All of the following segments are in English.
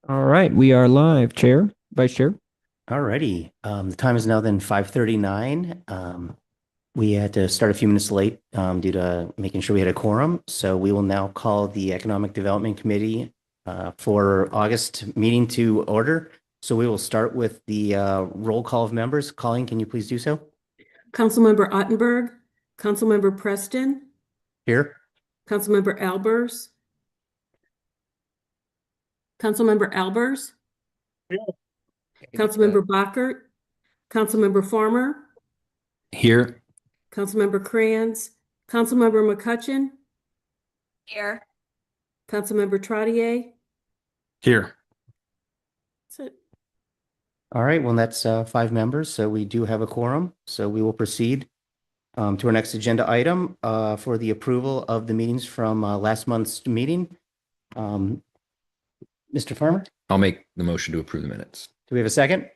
All right, we are live, Chair, Vice Chair. Alrighty. The time is now then 5:39. We had to start a few minutes late due to making sure we had a quorum. So we will now call the Economic Development Committee for August meeting to order. So we will start with the roll call of members. Colleen, can you please do so? Councilmember Ottenberg, Councilmember Preston, Here. Councilmember Albers, Councilmember Albers, Councilmember Bockert, Councilmember Farmer, Here. Councilmember Crayons, Councilmember McCutcheon, Here. Councilmember Trottier. Here. That's it. All right. Well, that's five members. So we do have a quorum. So we will proceed to our next agenda item for the approval of the meetings from last month's meeting. Mr. Farmer? I'll make the motion to approve the minutes. Do we have a second?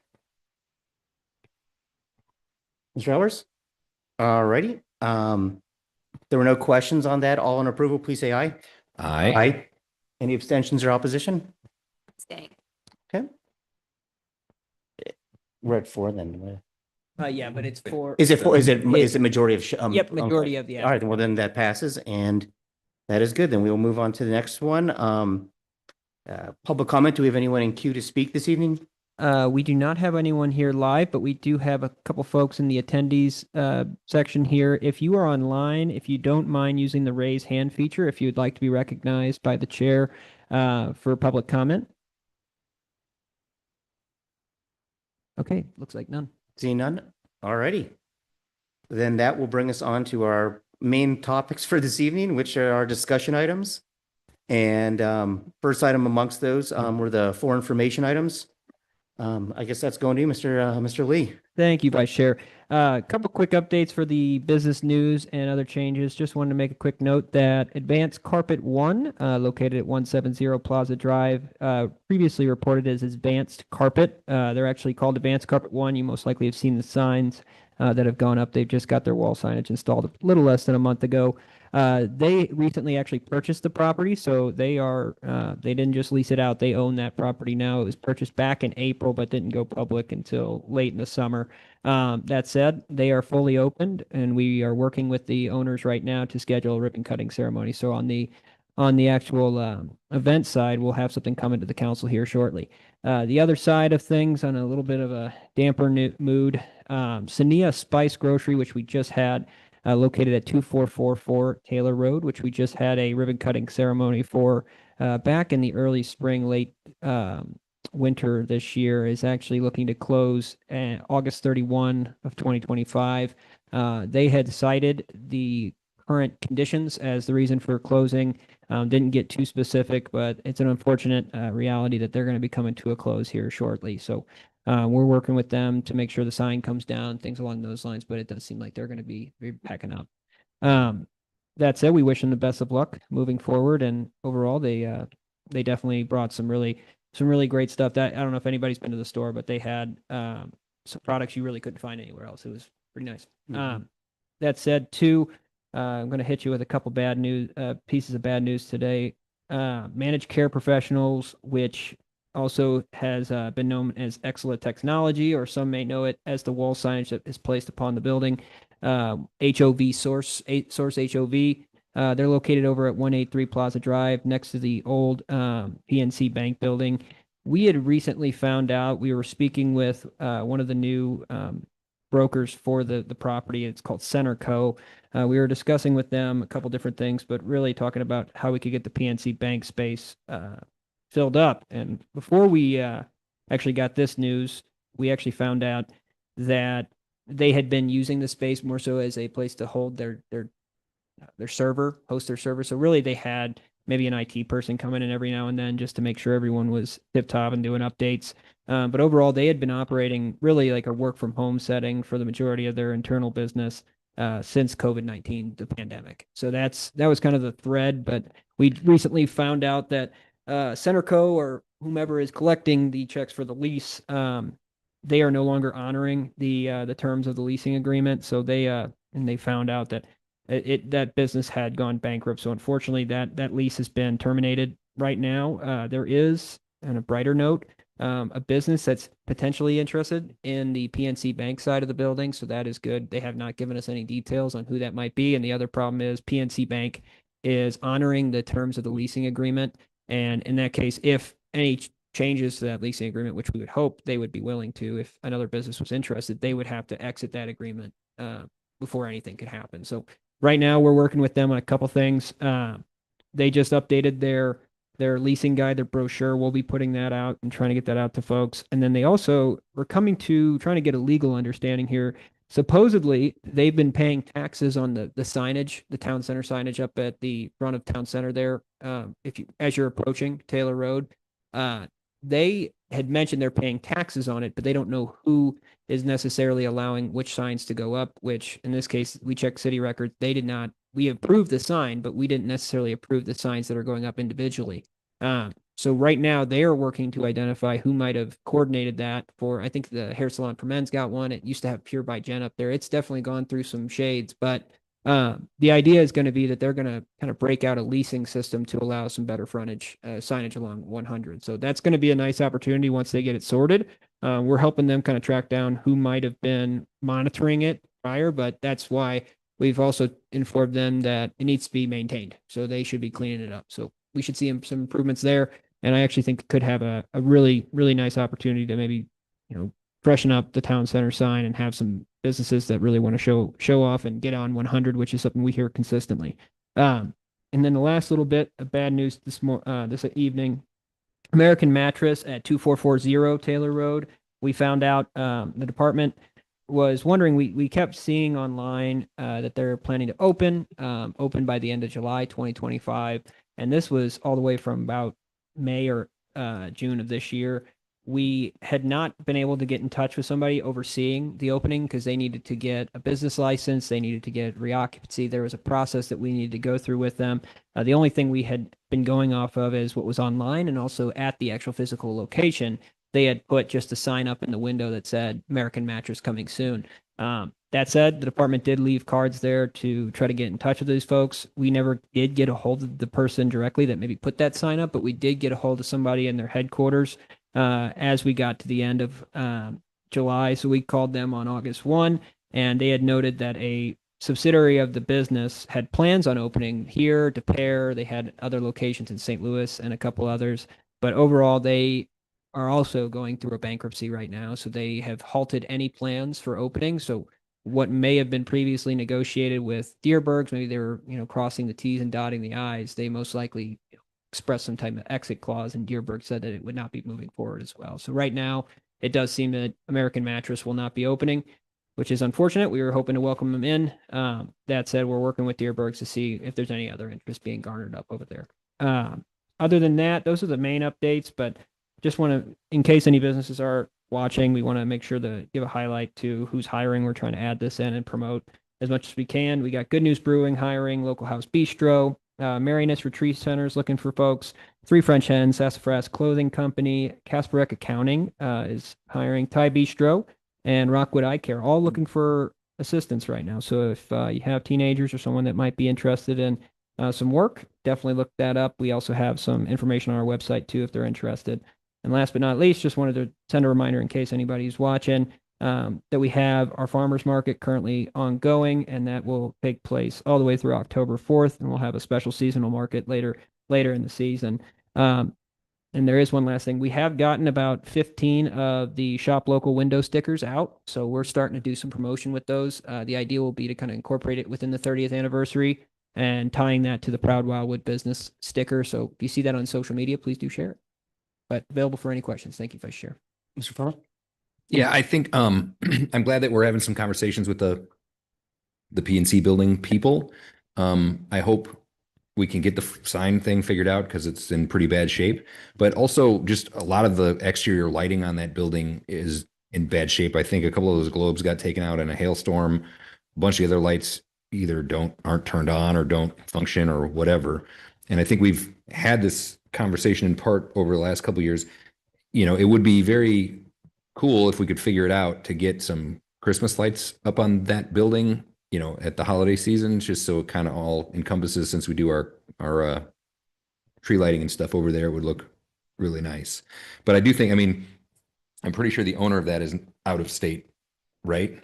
Mr. Ellers? All righty. There were no questions on that. All in approval, please say aye. Aye. Any abstentions or opposition? Staying. Okay. We're at four then. Yeah, but it's for. Is it majority of? Yep, majority of the. All right, well then that passes and that is good. Then we will move on to the next one. Public comment. Do we have anyone in queue to speak this evening? We do not have anyone here live, but we do have a couple folks in the attendees section here. If you are online, if you don't mind using the raise hand feature, if you'd like to be recognized by the chair for public comment. Okay, looks like none. Seeing none? All righty. Then that will bring us on to our main topics for this evening, which are our discussion items. And first item amongst those were the four information items. I guess that's going to you, Mr. Lee. Thank you, Vice Chair. A couple quick updates for the business news and other changes. Just wanted to make a quick note that Advanced Carpet One, located at 170 Plaza Drive, previously reported as Advanced Carpet. They're actually called Advanced Carpet One. You most likely have seen the signs that have gone up. They've just got their wall signage installed a little less than a month ago. They recently actually purchased the property, so they didn't just lease it out. They own that property now. It was purchased back in April, but didn't go public until late in the summer. That said, they are fully opened, and we are working with the owners right now to schedule a ribbon cutting ceremony. So on the actual event side, we'll have something coming to the council here shortly. The other side of things, on a little bit of a damper mood, Sania Spice Grocery, which we just had, located at 2444 Taylor Road, which we just had a ribbon cutting ceremony for back in the early spring, late winter this year, is actually looking to close August 31 of 2025. They had cited the current conditions as the reason for closing. Didn't get too specific, but it's an unfortunate reality that they're going to be coming to a close here shortly. So we're working with them to make sure the sign comes down, things along those lines, but it does seem like they're going to be packing up. That said, we wish them the best of luck moving forward, and overall, they definitely brought some really great stuff. That I don't know if anybody's been to the store, but they had some products you really couldn't find anywhere else. It was pretty nice. That said, too, I'm going to hit you with a couple bad news pieces of bad news today. Managed care professionals, which also has been known as Excellent Technology, or some may know it as the wall signage that is placed upon the building. HOV Source HOV. They're located over at 183 Plaza Drive, next to the old PNC Bank building. We had recently found out, we were speaking with one of the new brokers for the property. It's called Center Co. We were discussing with them a couple different things, but really talking about how we could get the PNC Bank space filled up. And before we actually got this news, we actually found out that they had been using the space more so as a place to hold their server, host their server. So really they had maybe an IT person come in and every now and then just to make sure everyone was tip top and doing updates. But overall, they had been operating really like a work from home setting for the majority of their internal business since COVID-19, the pandemic. So that was kind of the thread. But we recently found out that Centerco or whomever is collecting the checks for the lease, they are no longer honoring the terms of the leasing agreement. So they found out that that business had gone bankrupt. So unfortunately, that lease has been terminated right now. There is on a brighter note, a business that's potentially interested in the PNC Bank side of the building. So that is good. They have not given us any details on who that might be. And the other problem is PNC Bank is honoring the terms of the leasing agreement. And in that case, if any changes to that leasing agreement, which we would hope they would be willing to, if another business was interested, they would have to exit that agreement before anything could happen. So right now we're working with them on a couple things. They just updated their leasing guide, their brochure. We'll be putting that out and trying to get that out to folks. And then they also were trying to get a legal understanding here. Supposedly, they've been paying taxes on the signage, the town center signage up at the front of town center there. As you're approaching Taylor Road, they had mentioned they're paying taxes on it, but they don't know who is necessarily allowing which signs to go up, which in this case, we checked city records. They did not, we approved the sign, but we didn't necessarily approve the signs that are going up individually. So right now they are working to identify who might have coordinated that for, I think the hair salon for men's got one. It used to have Pure by Jen up there. It's definitely gone through some shades, but the idea is going to be that they're going to kind of break out a leasing system to allow some better frontage signage along 100. So that's going to be a nice opportunity once they get it sorted. We're helping them kind of track down who might have been monitoring it prior, but that's why we've also informed them that it needs to be maintained. So they should be cleaning it up. So we should see some improvements there. And I actually think it could have a really, really nice opportunity to maybe, freshen up the town center sign and have some businesses that really want to show off and get on 100, which is something we hear consistently. And then the last little bit of bad news this evening, American Mattress at 2440 Taylor Road. We found out the department was wondering, we kept seeing online that they're planning to open by the end of July 2025. And this was all the way from about May or June of this year. We had not been able to get in touch with somebody overseeing the opening because they needed to get a business license. They needed to get reoccupancy. There was a process that we needed to go through with them. The only thing we had been going off of is what was online, and also at the actual physical location, they had put just a sign up in the window that said American Mattress coming soon. That said, the department did leave cards there to try to get in touch with these folks. We never did get a hold of the person directly that maybe put that sign up, but we did get a hold of somebody in their headquarters as we got to the end of July. So we called them on August 1, and they had noted that a subsidiary of the business had plans on opening here, De Pere. They had other locations in St. Louis and a couple others. But overall, they are also going through a bankruptcy right now. So they have halted any plans for opening. So what may have been previously negotiated with Dierbergs, maybe they were, crossing the T's and dotting the I's. They most likely expressed some type of exit clause, and Dierberg said that it would not be moving forward as well. So right now, it does seem that American Mattress will not be opening, which is unfortunate. We were hoping to welcome them in. That said, we're working with Dierbergs to see if there's any other interest being garnered up over there. Other than that, those are the main updates, but just want to, in case any businesses are watching, we want to make sure to give a highlight to who's hiring. We're trying to add this in and promote as much as we can. We got Good News Brewing hiring, Local House Bistro, Marinus Retreat Centers looking for folks, Three French Hens, Sassafras Clothing Company, Kasparek Accounting is hiring, Thai Bistro, and Rockwood Eye Care, all looking for assistance right now. So if you have teenagers or someone that might be interested in some work, definitely look that up. We also have some information on our website too if they're interested. And last but not least, just wanted to send a reminder in case anybody's watching that we have our farmers market currently ongoing, and that will take place all the way through October 4th, and we'll have a special seasonal market later in the season. And there is one last thing. We have gotten about 15 of the Shop Local window stickers out, so we're starting to do some promotion with those. The idea will be to kind of incorporate it within the 30th anniversary and tying that to the Proud Wildwood business sticker. So if you see that on social media, please do share it. But available for any questions. Thank you, Vice Chair. Mr. Farmer? Yeah, I think I'm glad that we're having some conversations with the PNC building people. I hope we can get the sign thing figured out because it's in pretty bad shape. But also just a lot of the exterior lighting on that building is in bad shape. I think a couple of those globes got taken out in a hailstorm. A bunch of the other lights either aren't turned on or don't function or whatever. And I think we've had this conversation in part over the last couple of years. It would be very cool if we could figure it out to get some Christmas lights up on that building, at the holiday season, just so it kind of all encompasses, since we do our tree lighting and stuff over there, it would look really nice. But I do think, I mean, I'm pretty sure the owner of that is out of state, right?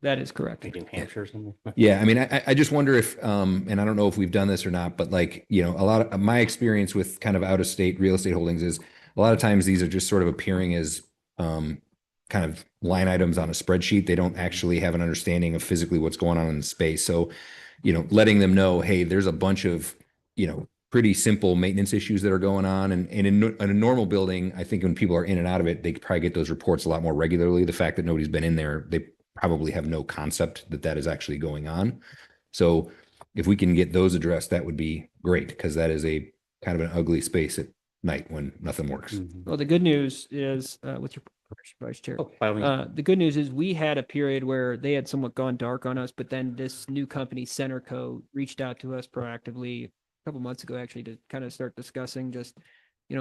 That is correct. New Hampshire or something. Yeah, I mean, I just wonder if, and I don't know if we've done this or not, but like, you know, a lot of my experience with kind of out of state real estate holdings is a lot of times these are just sort of appearing as kind of line items on a spreadsheet. They don't actually have an understanding of physically what's going on in the space. So, you know, letting them know, hey, there's a bunch of, you know, pretty simple maintenance issues that are going on. And in a normal building, I think when people are in and out of it, they could probably get those reports a lot more regularly. The fact that nobody's been in there, they probably have no concept that that is actually going on. So if we can get those addressed, that would be great, because that is a kind of an ugly space at night when nothing works. Mhm. Well, the good news is, with your permission, Vice Chair. Oh, by all means. The good news is we had a period where they had somewhat gone dark on us, but then this new company, Centerco, reached out to us proactively a couple months ago, actually, to kind of start discussing just,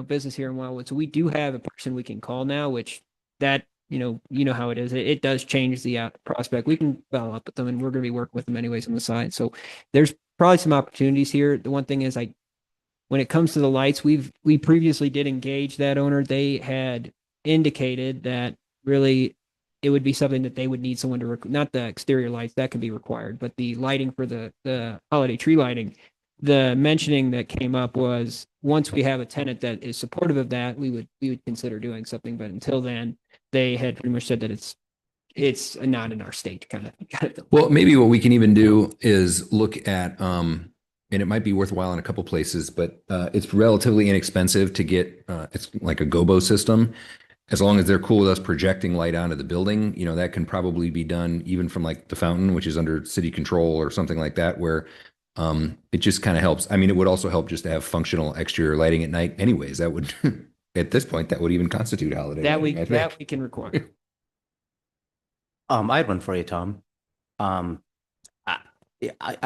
business here in Wildwood. So we do have a person we can call now, which that, you know how it is. It does change the prospect. We can follow up with them, and we're going to be working with them anyways on the side. So there's probably some opportunities here. The one thing is, when it comes to the lights, we previously did engage that owner. They had indicated that really it would be something that they would need someone to not the exterior lights, that could be required, but the lighting for the holiday tree lighting. The mentioning that came up was, once we have a tenant that is supportive of that, we would consider doing something. But until then, they had pretty much said that it's not in our state kind of. Well, maybe what we can even do is look at, and it might be worthwhile in a couple places, but it's relatively inexpensive to get, it's like a gobo system. As long as they're cool with us projecting light onto the building, that can probably be done even from like the fountain, which is under city control or something like that, where it just kind of helps. I mean, it would also help just to have functional exterior lighting at night anyways. That would, at this point, that would even constitute holiday. That lighting, I think. that we can require. I had one for you, Tom. I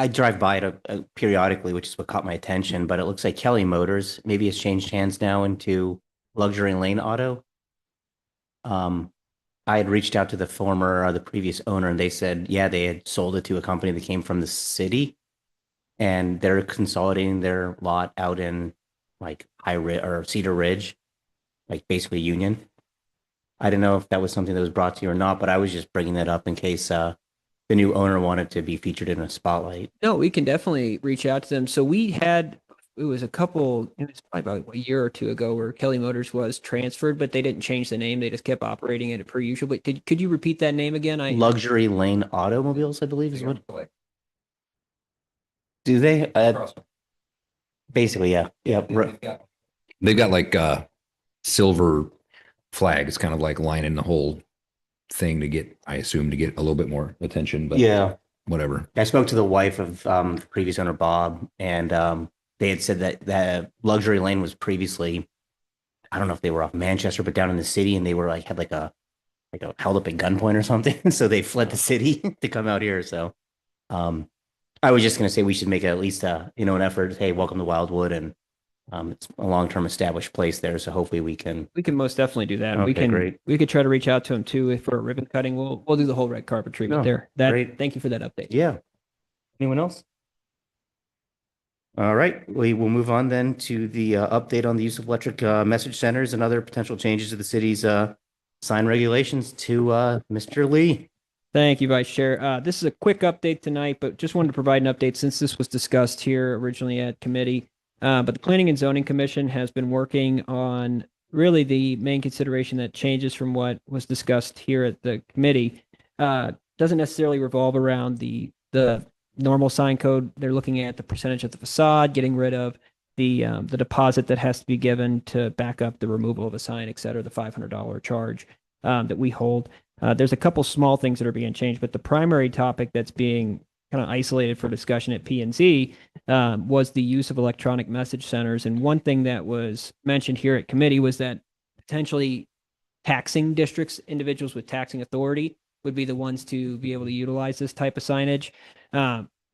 drive by it periodically, which is what caught my attention, but it looks like Kelly Motors maybe has changed hands now into Luxury Lane Auto. I had reached out to the former or the previous owner, and they said, yeah, they had sold it to a company that came from the city, and they're consolidating their lot out in like or Cedar Ridge, like basically Union. I don't know if that was something that was brought to you or not, but I was just bringing that up in case the new owner wanted to be featured in a spotlight. No, we can definitely reach out to them. So it was probably about a year or two ago, where Kelly Motors was transferred, but they didn't change the name. They just kept operating it per usual. But could you repeat that name again? Luxury Lane Automobiles, I believe is what. Do they? Basically, yeah. Yeah. They've got like silver flag. It's kind of like lining the whole thing to get, I assume, to get a little bit more attention, but Yeah. whatever. I spoke to the wife of the previous owner, Bob, and they had said that the Luxury Lane was previously, I don't know if they were off Manchester, but down in the city, and they were had a held up at gunpoint or something. So they fled the city to come out here. So I was just going to say we should make at least an effort. Hey, welcome to Wildwood, and it's a long-term established place there. So hopefully we can. We can most definitely do that. Okay, great. We could try to reach out to him too for a ribbon cutting. We'll do the whole red carpet treatment No, there. great. Thank you for that update. Yeah. Anyone else? All right, we will move on then to the update on the use of electric message centers and other potential changes to the city's sign regulations to Mr. Lee. Thank you, Vice Chair. This is a quick update tonight, but just wanted to provide an update since this was discussed here originally at committee. But the Planning and Zoning Commission has been working on really the main consideration that changes from what was discussed here at the committee. Doesn't necessarily revolve around the normal sign code. They're looking at the percentage of the facade, getting rid of the deposit that has to be given to back up the removal of a sign, et cetera, the $500 charge that we hold. There's a couple small things that are being changed, but the primary topic that's being kind of isolated for discussion at P&Z was the use of electronic message centers. And one thing that was mentioned here at committee was that potentially taxing districts, individuals with taxing authority, would be the ones to be able to utilize this type of signage.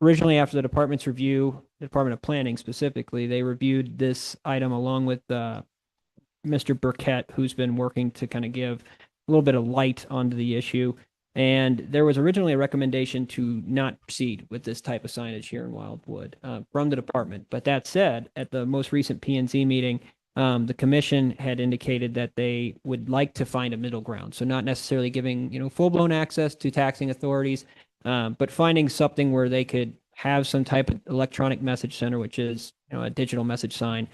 Originally, after the department's review, the Department of Planning specifically, they reviewed this item along with Mr. Burkett, who's been working to kind of give a little bit of light onto the issue. And there was originally a recommendation to not proceed with this type of signage here in Wildwood from the department. But that said, at the most recent P&Z meeting, the commission had indicated that they would like to find a middle ground. So not necessarily giving, full blown access to taxing authorities, but finding something where they could have some type of electronic message center, which is, a digital message sign,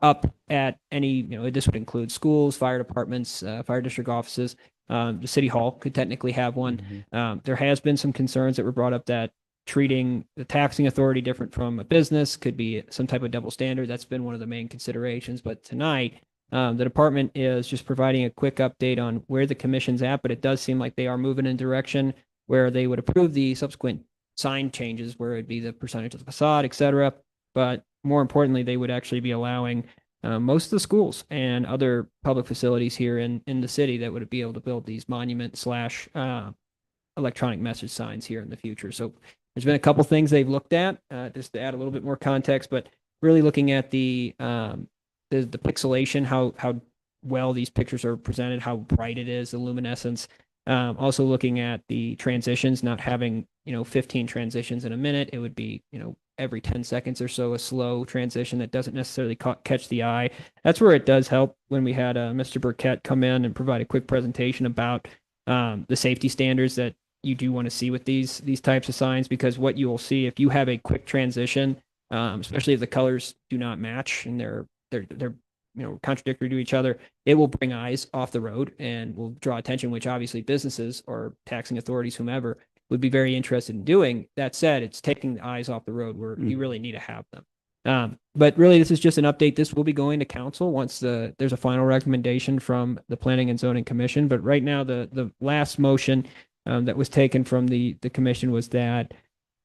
up at any, this would include schools, fire departments, fire district offices. The city hall could technically have one. There has been some concerns that were brought up that treating the taxing authority different from a business could be some type of double standard. That's been one of the main considerations. But tonight, the department is just providing a quick update on where the commission's at, but it does seem like they are moving in a direction where they would approve the subsequent sign changes, where it'd be the percentage of the facade, et cetera. But more importantly, they would actually be allowing most of the schools and other public facilities here in the city that would be able to build these monument slash electronic message signs here in the future. So there's been a couple things they've looked at, just to add a little bit more context, but really looking at the pixelation, how well these pictures are presented, how bright it is, the luminescence. Also looking at the transitions, not having 15 transitions in a minute. It would be every 10 seconds or so a slow transition that doesn't necessarily catch the eye. That's where it does help when we had Mr. Burkett come in and provide a quick presentation about the safety standards that you do want to see with these types of signs, because what you will see if you have a quick transition, especially if the colors do not match and they're contradictory to each other, it will bring eyes off the road and will draw attention, which obviously businesses or taxing authorities, whomever, would be very interested in doing. That said, it's taking the eyes off the road where you really need to have them. But really, this is just an update. This will be going to council once there's a final recommendation from the Planning and Zoning Commission. But right now, the last motion that was taken from the commission was that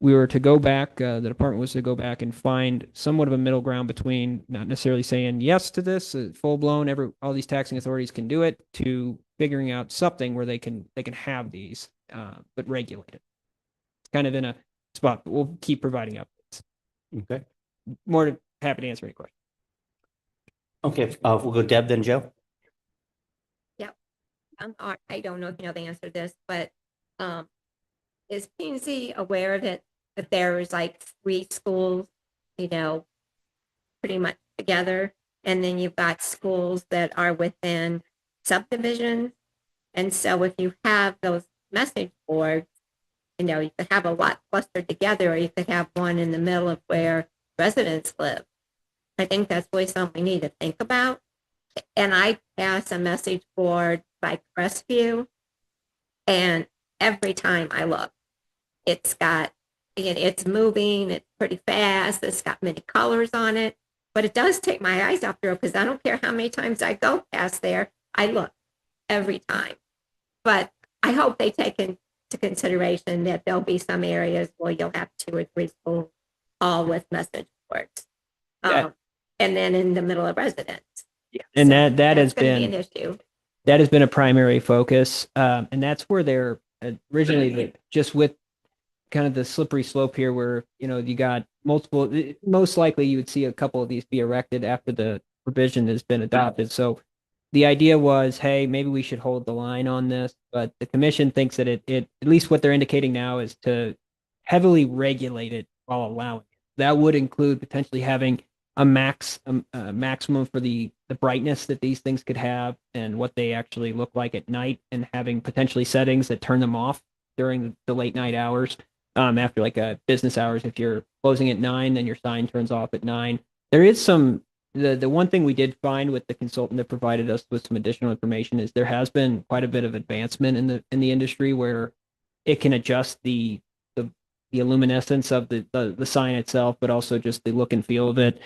we were to go back, the department was to go back and find somewhat of a middle ground between not necessarily saying yes to this, full blown, all these taxing authorities can do it, to figuring out something where they can have these, but regulate it. It's kind of in a spot, but we'll keep providing updates. Okay. More than happy to answer any questions. Okay. We'll go Deb, then Joe. I don't know if you know the answer to this, but is P&Z aware of it, that there's like 3 schools, pretty much together, and then you've got schools that are within subdivisions, and so if you have those message boards, you could have a lot clustered together, or you could have one in the middle of where residents live. I think that's really something we need to think about. And I pass a message board by Crestview, and every time I look, it's moving, it's pretty fast, it's got many colors on it, but it does take my eyes off the road, because I don't care how many times I go past there, I look every time. But I hope they take into consideration that there'll be some areas where you'll have 2 or 3 schools all with message boards. Yeah. And then in the middle of residents. And So that has that's gonna be been an issue. that has been a primary focus. And that's where they're originally just with kind of the slippery slope here where, you got multiple, most likely you would see a couple of these be erected after the provision has been adopted. So the idea was, hey, maybe we should hold the line on this, but the commission thinks that it at least what they're indicating now is to heavily regulate it while allowing it. That would include potentially having a maximum for the brightness that these things could have and what they actually look like at night, and having potentially settings that turn them off during the late night hours, after like business hours. If you're closing at 9, then your sign turns off at 9. There is the one thing we did find with the consultant that provided us with some additional information is there has been quite a bit of advancement in the industry where it can adjust the luminescence of the sign itself, but also just the look and feel of it,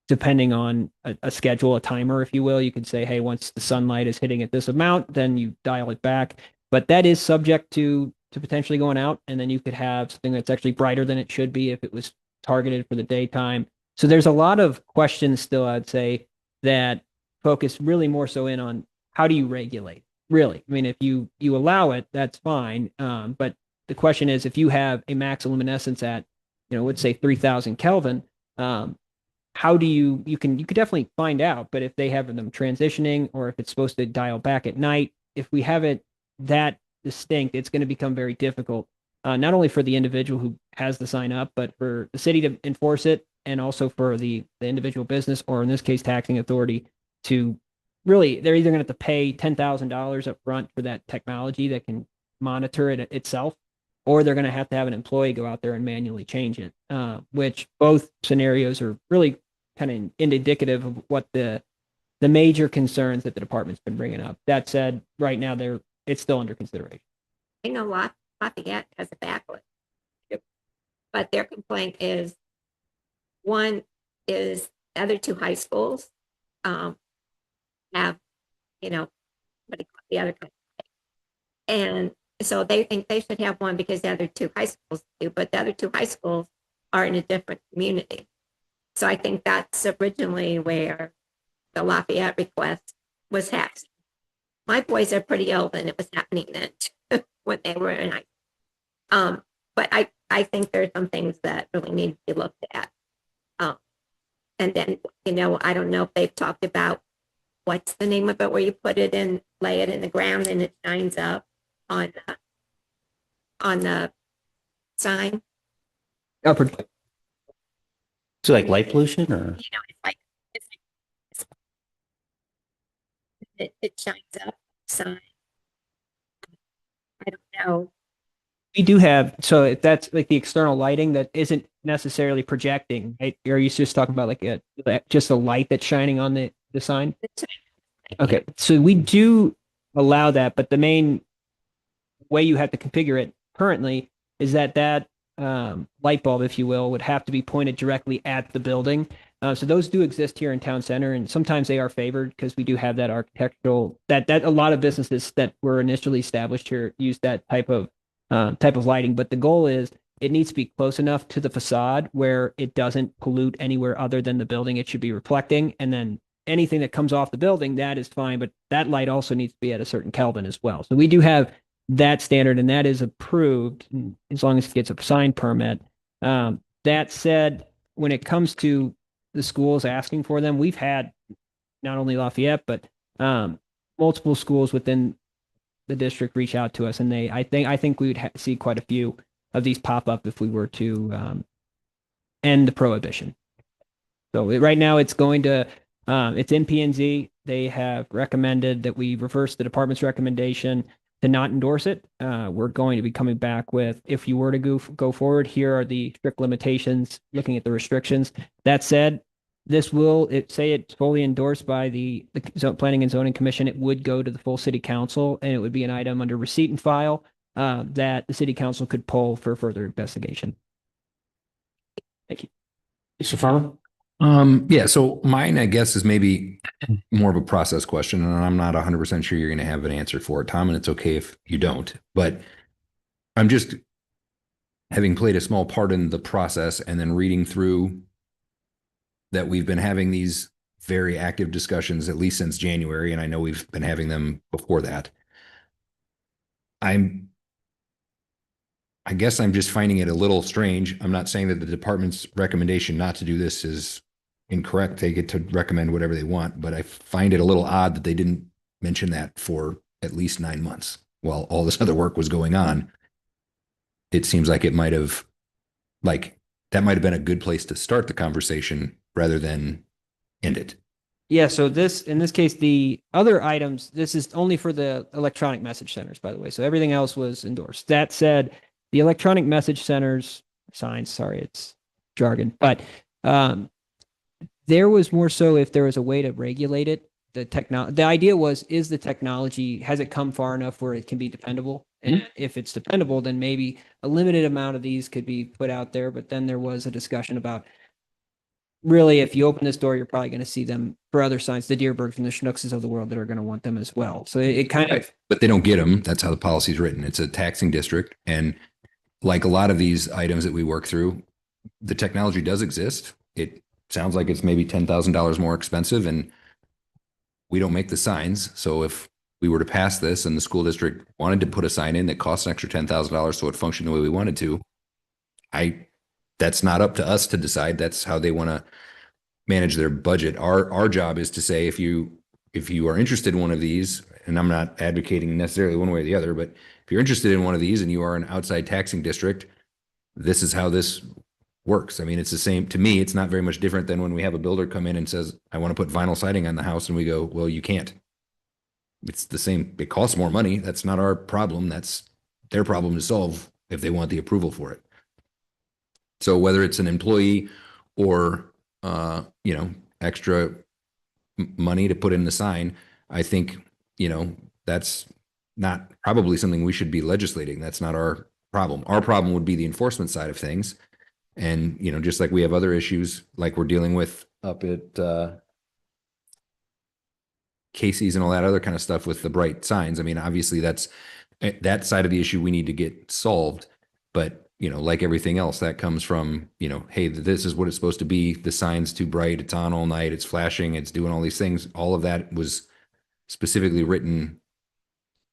depending on a schedule, a timer, if you will. You could say, hey, once the sunlight is hitting at this amount, then you dial it back. But that is subject to potentially going out, and then you could have something that's actually brighter than it should be if it was targeted for the daytime. So there's a lot of questions still, I'd say, that focus really more so in on how do you regulate, really? I mean, if you allow it, that's fine. But the question is, if you have a max luminescence at, let's say 3000 Kelvin, how do you could definitely find out, but if they have them transitioning, or if it's supposed to dial back at night, if we have it that distinct, it's going to become very difficult not only for the individual who has the sign up, but for the city to enforce it, and also for the individual business, or in this case, taxing authority, to really, they're either going to have to pay $10,000 up front for that technology that can monitor it itself, or they're going to have an employee go out there and manually change it, which both scenarios are really kind of indicative of what the major concerns that the department's been bringing up. That said, right now it's still under consideration. I know Lafayette has a backlist. But their complaint is, one is the other two high schools have, what do you call the other kind? And so they think they should have one because the other two high schools do, but the other two high schools are in a different community. So I think that's originally where the Lafayette request was happening. My boys are pretty old and it was happening then when they were in high school. But I think there's some things that really need to be looked at. And then, I don't know if they've talked about what's the name of it where you put it in, lay it in the ground and it shines up on the sign. Upward. So like light pollution or? It shines up sign. I don't know. We do have, so if that's like the external lighting that isn't necessarily projecting, right? Or are you just talking about like just a light that's shining on the sign? Okay, so we do allow that, but the main way you have to configure it currently is that light bulb, if you will, would have to be pointed directly at the building. So those do exist here in Town Center, and sometimes they are favored because we do have that architectural, that a lot of businesses that were initially established here use that type of lighting. But the goal is it needs to be close enough to the facade where it doesn't pollute anywhere other than the building. It should be reflecting, and then anything that comes off the building, that is fine, but that light also needs to be at a certain Kelvin as well. So we do have that standard, and that is approved as long as it gets a sign permit. That said, when it comes to the schools asking for them, we've had not only Lafayette, but multiple schools within the district reach out to us, and I think we would see quite a few of these pop up if we were to end the prohibition. So right now it's going to, it's in P&Z. They have recommended that we reverse the department's recommendation to not endorse it. We're going to be coming back with, if you were to go forward, here are the strict limitations, looking at the restrictions. That said, this will, say it's fully endorsed by the Planning and Zoning Commission, it would go to the full city council, and it would be an item under receipt and file that the city council could pull for further investigation. Thank you. Mr. Farmer? Yeah, so mine, I guess, is maybe more of a process question, and I'm not 100% sure you're going to have an answer for it, Tom, and it's okay if you don't. But I'm just, having played a small part in the process and then reading through that we've been having these very active discussions, at least since January, and I know we've been having them before that. I guess I'm just finding it a little strange. I'm not saying that the department's recommendation not to do this is incorrect. They get to recommend whatever they want, but I find it a little odd that they didn't mention that for at least 9 months while all this other work was going on. It seems like that might have been a good place to start the conversation rather than end it. Yeah, so in this case, the other items, this is only for the electronic message centers, by the way. So everything else was endorsed. That said, the electronic message centers signs, sorry, it's jargon, but there was more so if there was a way to regulate it. The idea was, is the technology, has it come far enough where it can be dependable? And if it's dependable, then maybe a limited amount of these could be put out there. But then there was a discussion about, really, if you open this door, you're probably going to see them for other signs, the Deerbergs and the Schnuckses of the world that are going to want them as well. So it kind of, but they don't get them. That's how the policy is written. It's a taxing district. And like a lot of these items that we work through, the technology does exist. It sounds like it's maybe $10,000 more expensive, and we don't make the signs. So if we were to pass this and the school district wanted to put a sign in that costs an extra $10,000 so it functioned the way we wanted to, that's not up to us to decide. That's how they want to manage their budget. Our job is to say, if you if you are interested in one of these, and I'm not advocating necessarily one way or the other, but if you're interested in one of these and you are an outside taxing district, this is how this works. I mean, it's the same, to me, it's not very much different than when we have a builder come in and says, I want to put vinyl siding on the house, and we go, well, you can't. It's the same. It costs more money. That's not our problem. That's their problem to solve if they want the approval for it. So whether it's an employee or, extra money to put in the sign, I think, that's not probably something we should be legislating. That's not our problem. Our problem would be the enforcement side of things. And, just like we have other issues like we're dealing with up at Casey's and all that other kind of stuff with the bright signs. I mean, obviously that side of the issue we need to get solved. But, like everything else that comes from, hey, this is what it's supposed to be. The sign's too bright. It's on all night. It's flashing. It's doing all these things. All of that was specifically written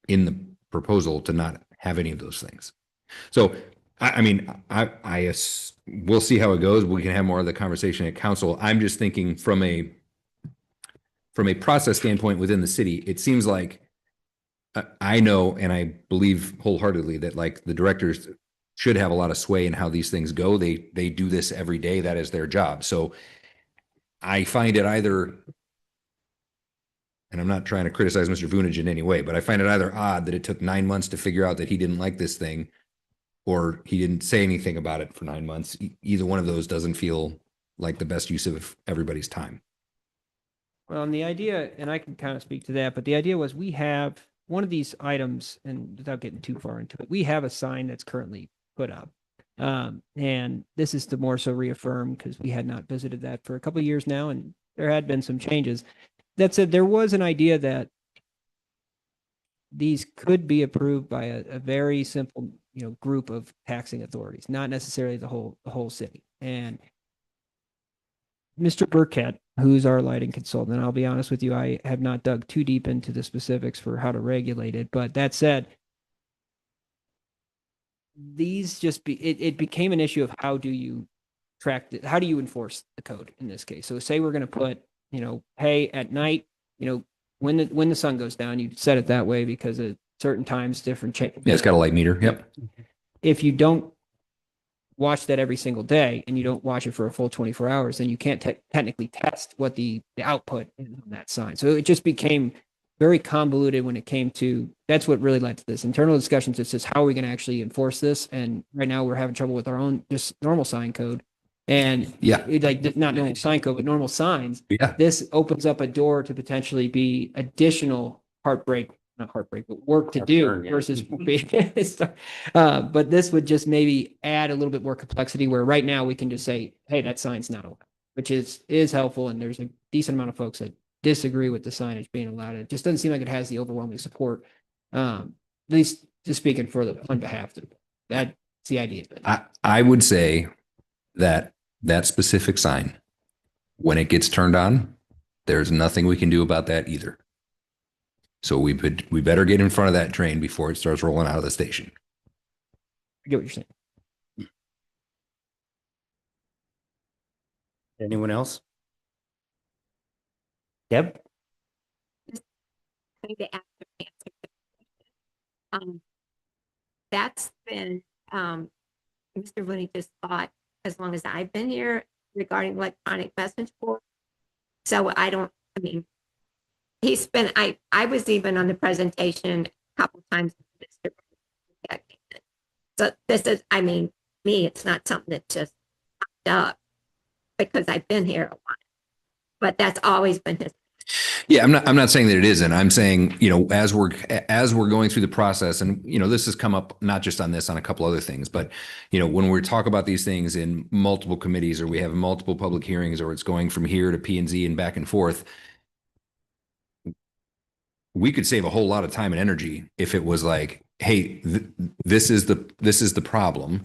in the proposal to not have any of those things. So, we'll see how it goes. We can have more of the conversation at council. I'm just thinking from a process standpoint within the city, it seems like I know, and I believe wholeheartedly that like the directors should have a lot of sway in how these things go. They do this every day. That is their job. So I find it either, and I'm not trying to criticize Mr. Vunich in any way, but I find it either odd that it took 9 months to figure out that he didn't like this thing, or he didn't say anything about it for 9 months. Either one of those doesn't feel like the best use of everybody's time. Well, and the idea, and I can kind of speak to that, but the idea was we have one of these items, and without getting too far into it, we have a sign that's currently put up. And this is to more so reaffirm, because we had not visited that for a couple of years now, and there had been some changes. That said, there was an idea that these could be approved by a very simple, group of taxing authorities, not necessarily the whole city. And Mr. Burkett, who's our lighting consultant, and I'll be honest with you, I have not dug too deep into the specifics for how to regulate it. But that said, these it became an issue of how do you how do you enforce the code in this case? So say we're going to put, hey, at night, when the sun goes down, you set it that way because at certain times, different change. Yeah, it's got a light meter. Yep. If you don't watch that every single day and you don't watch it for a full 24 hours, then you can't technically test what the output is on that sign. So it just became very convoluted when it came to, that's what really led to this internal discussions. It's just, how are we going to actually enforce this? And right now we're having trouble with our own just normal sign code. And like not normal sign code, but normal signs. Yeah. This opens up a door to potentially be additional not heartbreak, but work to do versus but this would just maybe add a little bit more complexity, where right now we can just say, hey, that sign's not allowed, which is helpful. And there's a decent amount of folks that disagree with the signage being allowed. It just doesn't seem like it has the overwhelming support. At least just speaking on behalf of that's the idea. I would say that specific sign, when it gets turned on, there's nothing we can do about that either. So we better get in front of that train before it starts rolling out of the station. I get what you're saying. Anyone else? Deb? Going to ask the answer. That's been Mr. Vunich's thought as long as I've been here regarding electronic message board. So he's been, I was even on the presentation a couple times. So this is, me, it's not something that just popped up because I've been here a while, but that's always been his. Yeah, I'm not saying that it isn't. I'm saying, as we're going through the process, and, this has come up not just on this, on a couple other things, but, when we talk about these things in multiple committees, or we have multiple public hearings, or it's going from here to P&Z and back and forth, we could save a whole lot of time and energy if it was like, hey, this is the problem.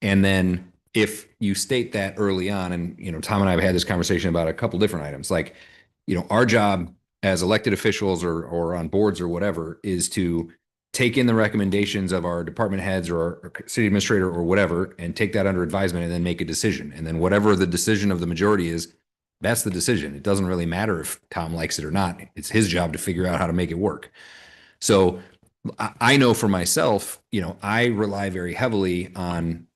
And then if you state that early on, and, Tom and I have had this conversation about a couple different items, like, our job as elected officials or on boards or whatever is to take in the recommendations of our department heads or our city administrator or whatever, and take that under advisement and then make a decision. And then whatever the decision of the majority is, That's the decision. It doesn't really matter if Tom likes it or not. It's his job to figure out how to make it work. So I know for myself, I rely very heavily on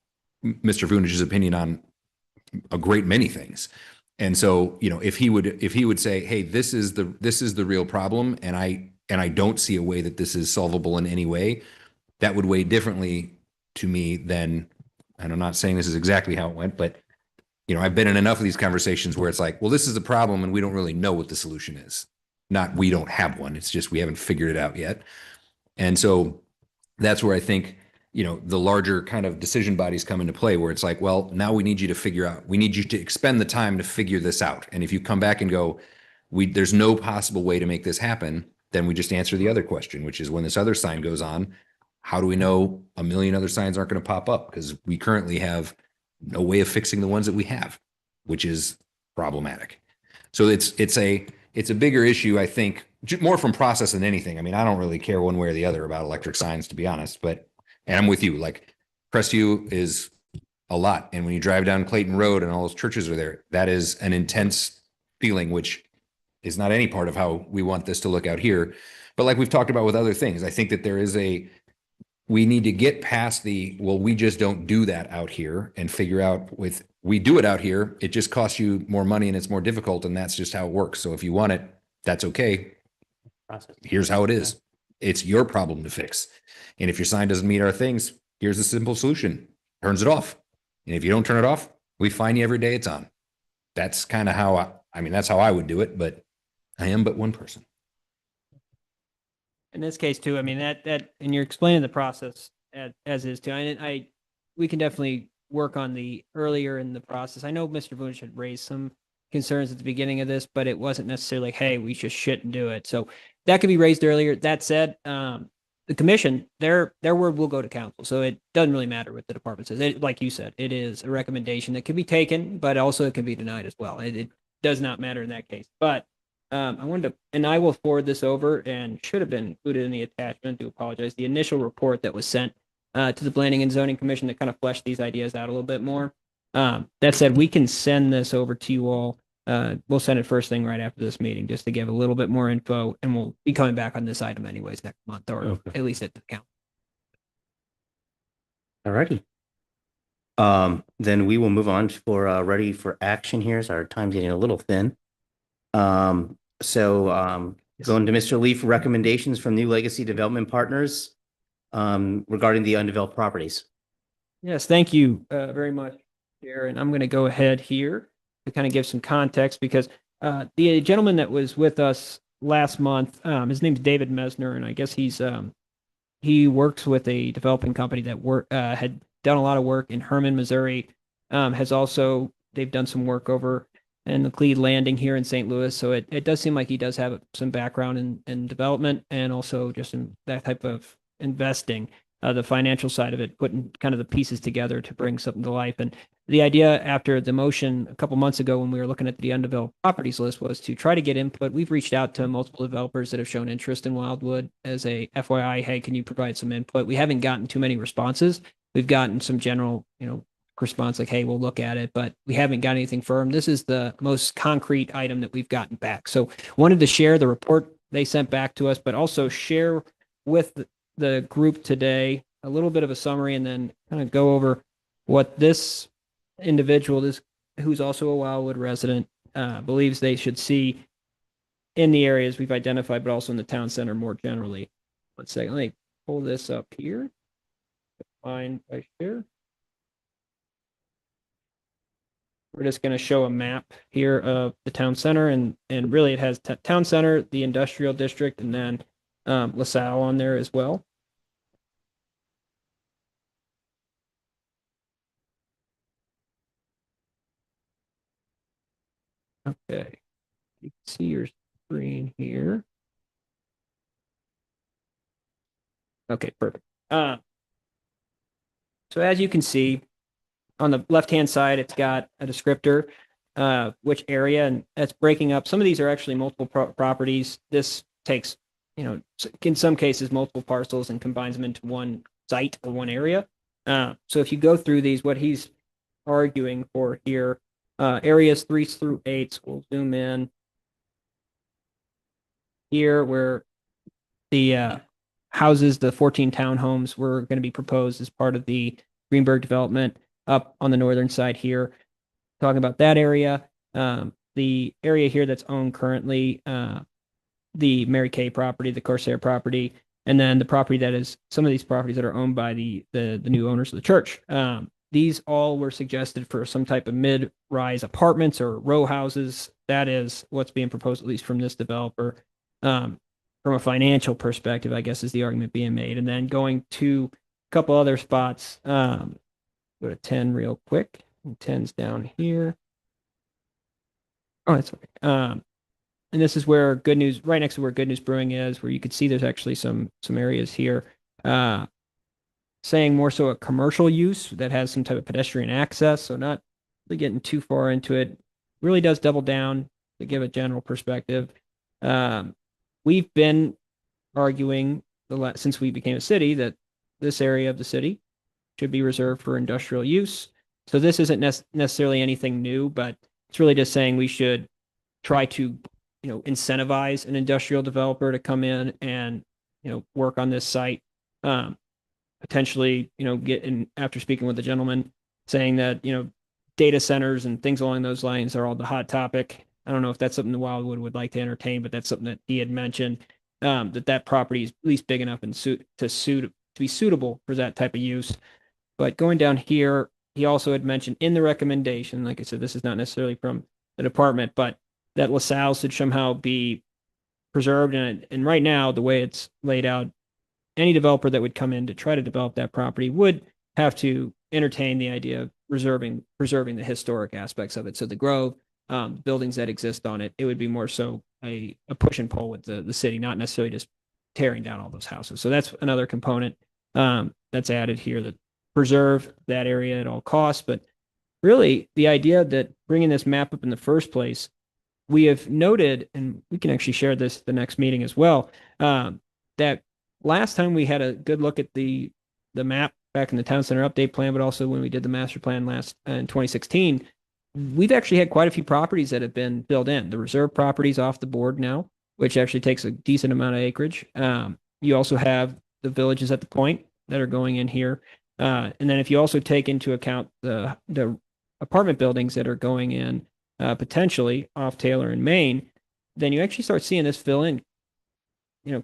Mr. Vunich's opinion on a great many things. And so, if he would say, hey, this is the real problem, and I don't see a way that this is solvable in any way, that would weigh differently to me than, and I'm not saying this is exactly how it went, but I've been in enough of these conversations where it's like, well, this is the problem and we don't really know what the solution is. Not we don't have one. It's just we haven't figured it out yet. And so that's where I think, the larger kind of decision bodies come into play, where it's like, well, now we need you to expend the time to figure this out. And if you come back and go, there's no possible way to make this happen, then we just answer the other question, which is when this other sign goes on, how do we know a million other signs aren't going to pop up? Because we currently have no way of fixing the ones that we have, which is problematic. So it's a bigger issue, I think, more from process than anything. I mean, I don't really care one way or the other about electric signs, to be honest, and I'm with you. Like, Crestview is a lot. And when you drive down Clayton Road and all those churches are there, that is an intense feeling, which is not any part of how we want this to look out here. But like we've talked about with other things, I think that we need to get past we just don't do that out here and figure out we do it out here. It just costs you more money and it's more difficult. And that's just how it works. So if you want it, that's okay. Here's how it is. It's your problem to fix. And if your sign doesn't meet our things, here's a simple solution. Turns it off. And if you don't turn it off, we fine you every day it's on. That's kind of how that's how I would do it, but I am but one person. In this case too, I mean, that, and you're explaining the process as is too. We can definitely work on the earlier in the process. I know Mr. Vunich had raised some concerns at the beginning of this, but it wasn't necessarily like, hey, we just shouldn't do it. So that could be raised earlier. That said, the commission, their word will go to council. So it doesn't really matter what the department says. Like you said, it is a recommendation that can be taken, but also it can be denied as well. It does not matter in that case. But and I will forward this over, and should have been included in the attachment. Do apologize. The initial report that was sent to the Planning and Zoning Commission that kind of fleshed these ideas out a little bit more. That said, we can send this over to you all. We'll send it first thing right after this meeting, just to give a little bit more info, and we'll be coming back on this item anyways next month, or at least at the council. All righty. Then we will move on for ready for action here, as our time's getting a little thin. Going to Mr. Lee for recommendations from New Legacy Development Partners regarding the undeveloped properties. Yes, thank you very much, Chair. And I'm going to go ahead here to kind of give some context, because the gentleman that was with us last month, his name's David Mesner, and I guess he works with a developing company that had done a lot of work in Herman, Missouri. They've done some work over in the Cleed Landing here in St. Louis. So it does seem like he does have some background in development, and also just in that type of investing, the financial side of it, putting kind of the pieces together to bring something to life. And the idea after the motion a couple months ago when we were looking at the undeveloped properties list was to try to get input. We've reached out to multiple developers that have shown interest in Wildwood as a FYI, hey, can you provide some input? We haven't gotten too many responses. We've gotten some general, response like, hey, we'll look at it, but we haven't got anything firm. This is the most concrete item that we've gotten back. So wanted to share the report they sent back to us, but also share with the group today a little bit of a summary, and then kind of go over what this individual, who's also a Wildwood resident, believes they should see in the areas we've identified, but also in the town center more generally. 1 second, let me pull this up here. Find right here. We're just going to show a map here of the town center, and really it has town center, the industrial district, and then LaSalle on there as well. Okay, you can see your screen here. Okay, perfect. So as you can see, on the left-hand side, it's got a descriptor, which area, and that's breaking up. Some of these are actually multiple properties. This takes, in some cases, multiple parcels and combines them into one site or one area. So if you go through these, what he's arguing for here areas 3 through 8. So we'll zoom in here where the houses, the 14 townhomes were going to be proposed as part of the Greenberg development up on the northern side here. Talking about that area, the area here that's owned currently, the Mary Kay property, the Corsair property, and then the property that is some of these properties that are owned by the new owners of the church. These all were suggested for some type of mid-rise apartments or row houses. That is what's being proposed, at least from this developer. From a financial perspective, I guess is the argument being made. And then going to a couple other spots, go to 10 real quick. 10's down here. Oh, that's okay. And this is where Good News, right next to where Good News Brewing is, where you could see there's actually some areas here saying more so a commercial use that has some type of pedestrian access. So not really getting too far into it. Really does double down to give a general perspective. We've been arguing since we became a city that this area of the city should be reserved for industrial use. So this isn't necessarily anything new, but it's really just saying we should try to, incentivize an industrial developer to come in and, work on this site. Potentially, get in after speaking with the gentleman saying that, data centers and things along those lines are all the hot topic. I don't know if that's something the Wildwood would like to entertain, but that's something that he had mentioned, that property is at least big enough and to be suitable for that type of use. But going down here, he also had mentioned in the recommendation, like I said, this is not necessarily from the department, but that LaSalle should somehow be preserved. And right now, the way it's laid out, any developer that would come in to try to develop that property would have to entertain the idea of preserving the historic aspects of it. So the grove, buildings that exist on it, it would be more so a push and pull with the city, not necessarily just tearing down all those houses. So that's another component that's added here, that preserve that area at all costs. But really, the idea that bringing this map up in the first place, we have noted, and we can actually share this at the next meeting as well, that last time we had a good look at the map back in the town center update plan, but also when we did the master plan last in 2016, we've actually had quite a few properties that have been filled in. The reserve properties off the board now, which actually takes a decent amount of acreage. You also have the villages at the point that are going in here. And then if you also take into account the apartment buildings that are going in potentially off Taylor and Main, then you actually start seeing this fill in.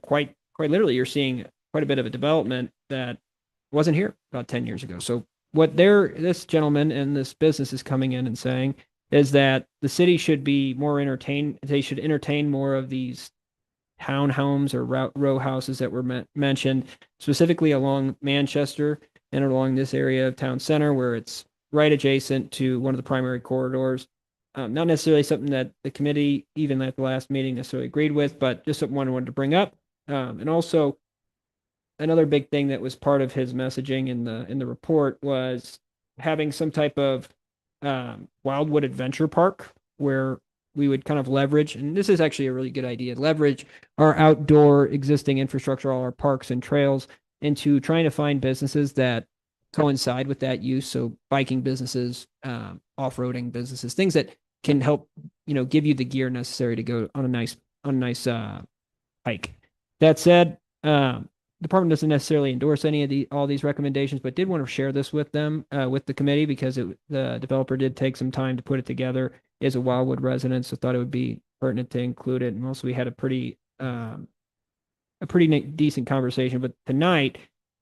Quite literally, you're seeing quite a bit of a development that wasn't here about 10 years ago. So what this gentleman and this business is coming in and saying is that the city should be more entertained. They should entertain more of these townhomes or row houses that were mentioned, specifically along Manchester and along this area of town center, where it's right adjacent to one of the primary corridors. Not necessarily something that the committee, even at the last meeting, necessarily agreed with, but just something I wanted to bring up. And also, another big thing that was part of his messaging in the report was having some type of Wildwood Adventure Park where we would kind of leverage, and this is actually a really good idea, leverage our outdoor existing infrastructure, all our parks and trails, into trying to find businesses that coincide with that use. So biking businesses, off-roading businesses, things that can help, give you the gear necessary to go on a nice hike. That said, the department doesn't necessarily endorse any of all these recommendations, but did want to share this with them, with the committee, because the developer did take some time to put it together. Is a Wildwood resident, so thought it would be pertinent to include it. And also, we had a pretty decent conversation. But tonight,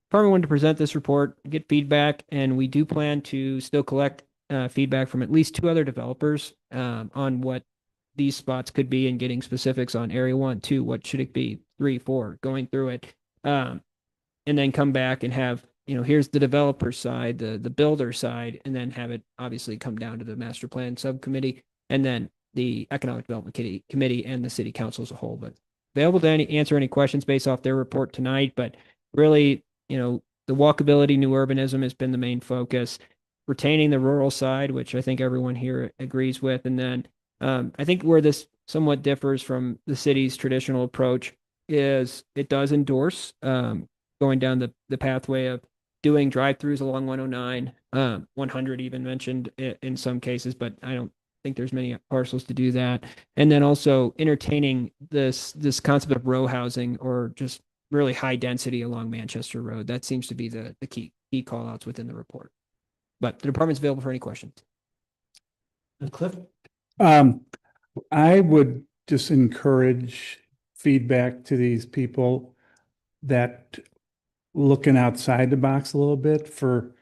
department wanted to present this report, get feedback, and we do plan to still collect feedback from at least 2 other developers on what these spots could be, and getting specifics on area 1, 2, what should it be, 3, 4, going through it, and then come back and have, here's the developer side, the builder side, and then have it obviously come down to the master plan subcommittee, and then the economic development committee and the city council as a whole. But available to answer any questions based off their report tonight. But really, the walkability, new urbanism has been the main focus, retaining the rural side, which I think everyone here agrees with. And then I think where this somewhat differs from the city's traditional approach is it does endorse going down the pathway of doing drive-throughs along 109, 100 even mentioned in some cases, but I don't think there's many parcels to do that. And then also entertaining this concept of row housing or just really high density along Manchester Road. That seems to be the key call outs within the report. But the department's available for any questions. Cliff? I would just encourage feedback to these people that looking outside the box a little bit for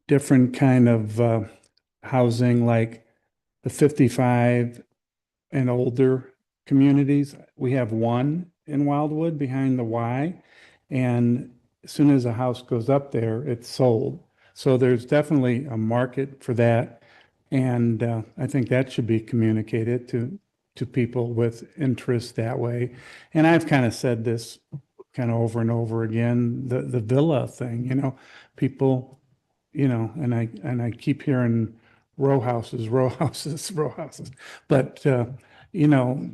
different kind of housing, like the 55 and older communities. We have one in Wildwood behind the Y, and as soon as a house goes up there, it's sold. So there's definitely a market for that. And I think that should be communicated to people with interest that way. And I've kind of said this kind of over and over again, the villa thing, you know, people, you know, and I keep hearing row houses, row houses, row houses. But, you know,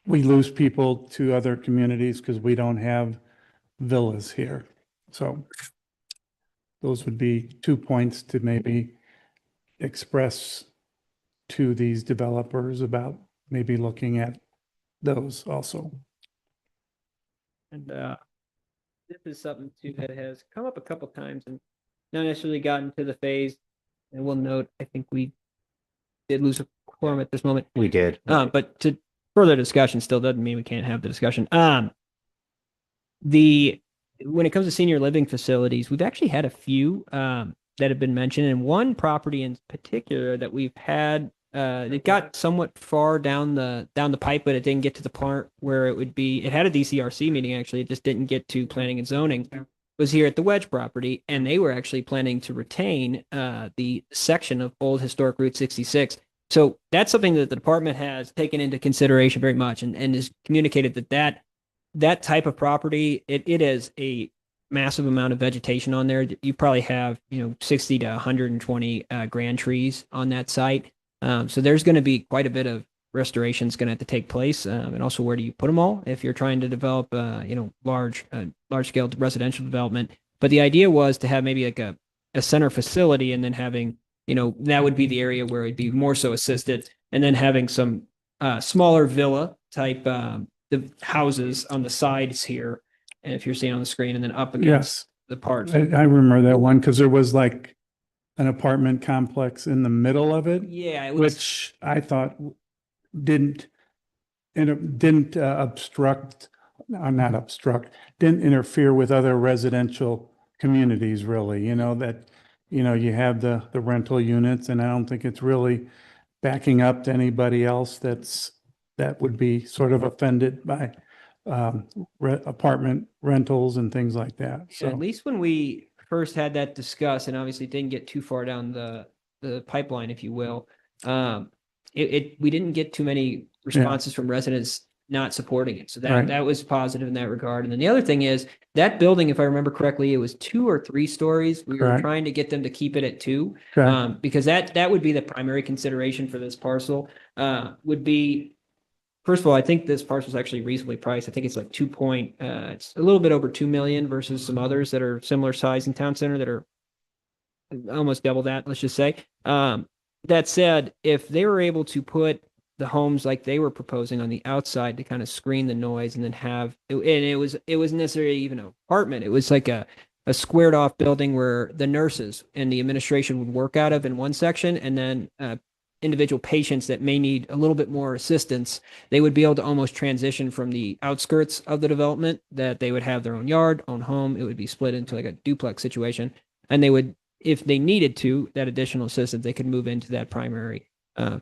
we lose people to other communities because we don't have villas here. So those would be 2 points to maybe express to these developers about maybe looking at those also. And this is something too that has come up a couple times and not necessarily gotten to the phase. And we'll note, I think we did lose a quorum at this moment. We did. But to further discussion still doesn't mean we can't have the discussion. When it comes to senior living facilities, we've actually had a few that have been mentioned, and one property in particular that we've had. It got somewhat far down the pipe, but it didn't get to the part where it would be. It had a DCRC meeting actually. It just didn't get to planning and zoning. Was here at the Wedge property, and they were actually planning to retain the section of Old Historic Route 66. So that's something that the department has taken into consideration very much, and has communicated that type of property, it is a massive amount of vegetation on there. You probably have 60 to 120 grand trees on that site. So there's going to be quite a bit of restoration is going to have to take place, and also where do you put them all if you're trying to develop large scale residential development. But the idea was to have maybe like a center facility, and then having that would be the area where it'd be more so assisted, and then having some smaller villa type the houses on the sides here, and if you're seeing on the screen, and then up against the parts. I remember that one because there was like an apartment complex in the middle of it, Yeah, it was. which I thought didn't didn't didn't interfere with other residential communities really, that you have the rental units, and I don't think it's really backing up to anybody else that would be sort of offended by apartment rentals and things like that. At So, least when we first had that discussed, and obviously it didn't get too far down the pipeline, if you will. We didn't get too many responses from residents not supporting it. So Right. that was positive in that regard. And then the other thing is that building, if I remember correctly, it was 2 or 3 stories. We were Correct. trying to get them to keep it at 2. okay. Because that would be the primary consideration for this parcel, would be, first of all, I think this parcel is actually reasonably priced. I think it's like it's a little bit over 2 million versus some others that are similar size in town center that are almost double that, let's just say. That said, if they were able to put the homes like they were proposing on the outside to kind of screen the noise, and then it wasn't necessarily even an apartment. It was like a squared off building where the nurses and the administration would work out of in one section, and then individual patients that may need a little bit more assistance, they would be able to almost transition from the outskirts of the development, that they would have their own yard, own home. It would be split into like a duplex situation, and they would, if they needed to, that additional assistance, they could move into that primary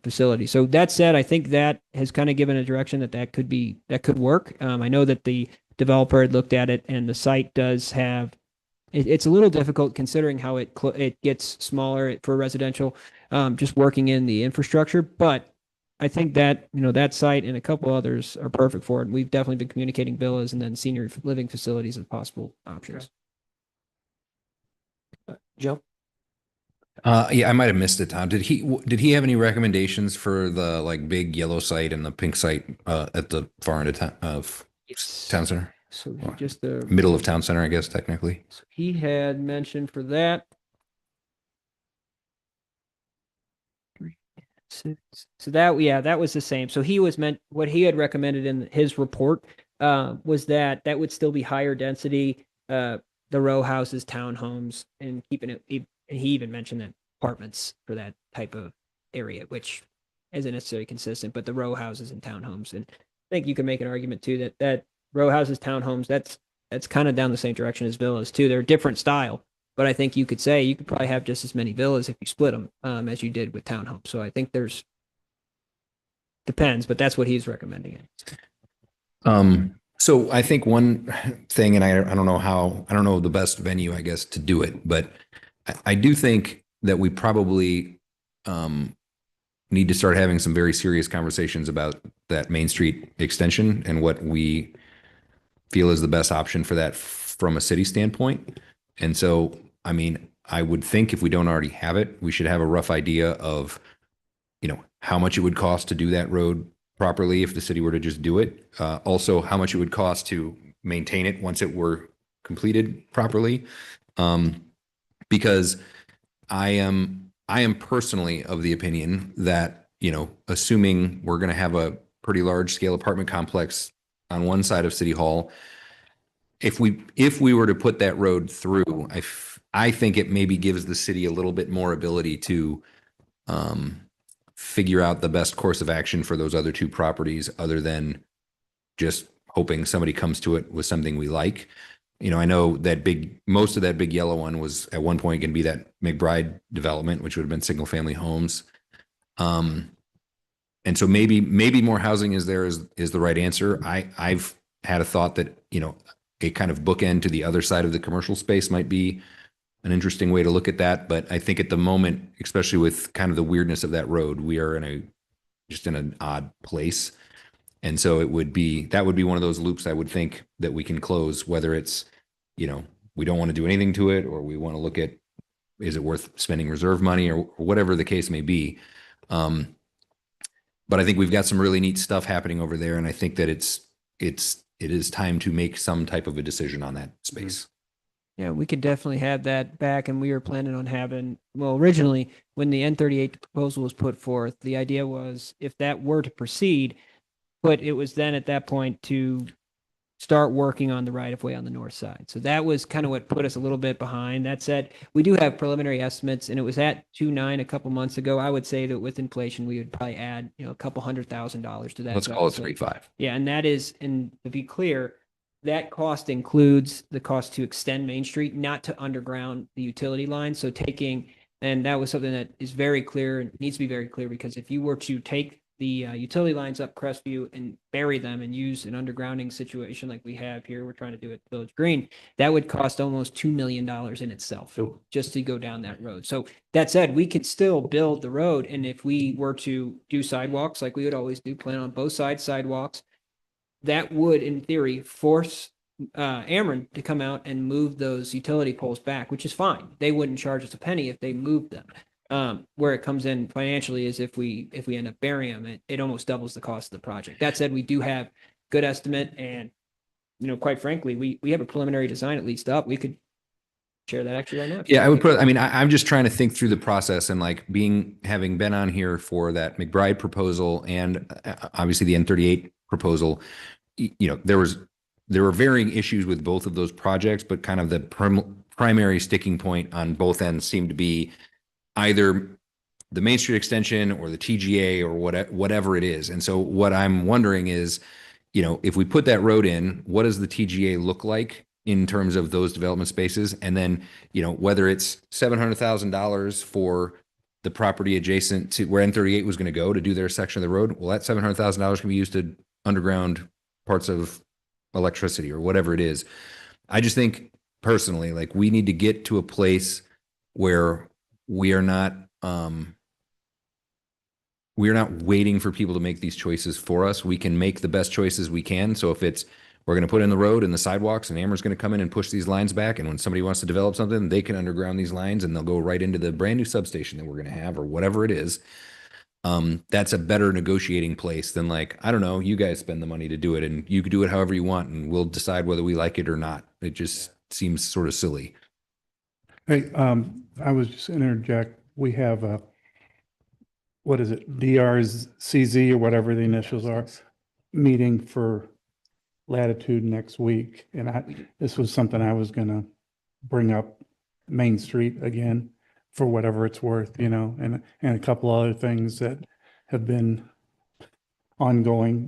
facility. So that said, I think that has kind of given a direction that could work. I know that the developer had looked at it, and the site does have. It's a little difficult considering how it gets smaller for residential, just working in the infrastructure. But I think that that site and a couple others are perfect for it. And we've definitely been communicating villas and then senior living facilities as possible options. Joe? Yeah, I might have missed it, Tom. Did he have any recommendations for the like big yellow site and the pink site at the far end of town center? So just the Middle of town center, I guess, technically. So he had mentioned for that. So that, yeah, that was the same. So he was meant, what he had recommended in his report was that that would still be higher density, the row houses, townhomes, and keeping it. And he even mentioned that apartments for that type of area, which isn't necessarily consistent, but the row houses and townhomes. And I think you can make an argument too that row houses, townhomes, that's kind of down the same direction as villas too. They're different style, but I think you could say you could probably have just as many villas if you split them, as you did with townhomes. So I think there's depends, but that's what he's recommending. So I think one thing, and I don't know the best venue, I guess, to do it, but I do think that we probably need to start having some very serious conversations about that Main Street extension and what we feel is the best option for that from a city standpoint. And so, I mean, I would think if we don't already have it, we should have a rough idea of, how much it would cost to do that road properly if the city were to just do it. Also, how much it would cost to maintain it once it were completed properly. Because I am personally of the opinion that, assuming we're going to have a pretty large scale apartment complex on one side of City Hall, if we were to put that road through, I think it maybe gives the city a little bit more ability to figure out the best course of action for those other two properties, other than just hoping somebody comes to it with something we like. I know that most of that big yellow one was at one point going to be that McBride development, which would have been single family homes. And so maybe more housing is the right answer. I've had a thought that, a kind of bookend to the other side of the commercial space might be an interesting way to look at that. But I think at the moment, especially with kind of the weirdness of that road, we are just in an odd place. And so that would be one of those loops I would think that we can close, whether it's, we don't want to do anything to it, or we want to look at, is it worth spending reserve money, or whatever the case may be. But I think we've got some really neat stuff happening over there. And I think that it is time to make some type of a decision on that space. Yeah, we could definitely have that back, and we were planning on originally when the N38 proposal was put forth, the idea was if that were to proceed, but it was then at that point to start working on the right of way on the north side. So that was kind of what put us a little bit behind. That said, we do have preliminary estimates, and it was at 2.9 a couple months ago. I would say that with inflation, we would probably add, a couple $100,000 to that. Let's call it 3.5. Yeah, and that is, and to be clear, that cost includes the cost to extend Main Street, not to underground the utility line. So and that was something that is very clear and needs to be very clear, because if you were to take the utility lines up Crestview and bury them and use an undergrounding situation like we have here, we're trying to do at Village Green, that would cost almost $2 million in itself just to go down that road. So that said, we could still build the road. And if we were to do sidewalks like we would always do, plan on both sides sidewalks, that would, in theory, force Ameren to come out and move those utility poles back, which is fine. They wouldn't charge us a penny if they moved them. Where it comes in financially is if we end up burying them, it almost doubles the cost of the project. That said, we do have good estimate, and quite frankly, we have a preliminary design at least up. We could share that actually right now. Yeah, I'm just trying to think through the process, and like having been on here for that McBride proposal and obviously the N38 proposal, there were varying issues with both of those projects, but kind of the primary sticking point on both ends seemed to be either the Main Street extension or the TGA or whatever it is. And so what I'm wondering is, if we put that road in, what does the TGA look like in terms of those development spaces? And then, whether it's $700,000 for the property adjacent to where N38 was going to go to do their section of the road, well, that $700,000 can be used to underground parts of electricity or whatever it is. I just think personally, like, we need to get to a place where we are not waiting for people to make these choices for us. We can make the best choices we can. So if we're going to put in the road and the sidewalks, and Ameren's going to come in and push these lines back, and when somebody wants to develop something, they can underground these lines and they'll go right into the brand new substation that we're going to have, or whatever it is. That's a better negotiating place than, like, I don't know, you guys spend the money to do it and you could do it however you want and we'll decide whether we like it or not. It just seems sort of silly. Hey, I was just interject. We have what is it, DRCZ or whatever the initials are, meeting for Latitude next week. And this was something I was gonna bring up, Main Street again, for whatever it's worth, and a couple other things that have been ongoing,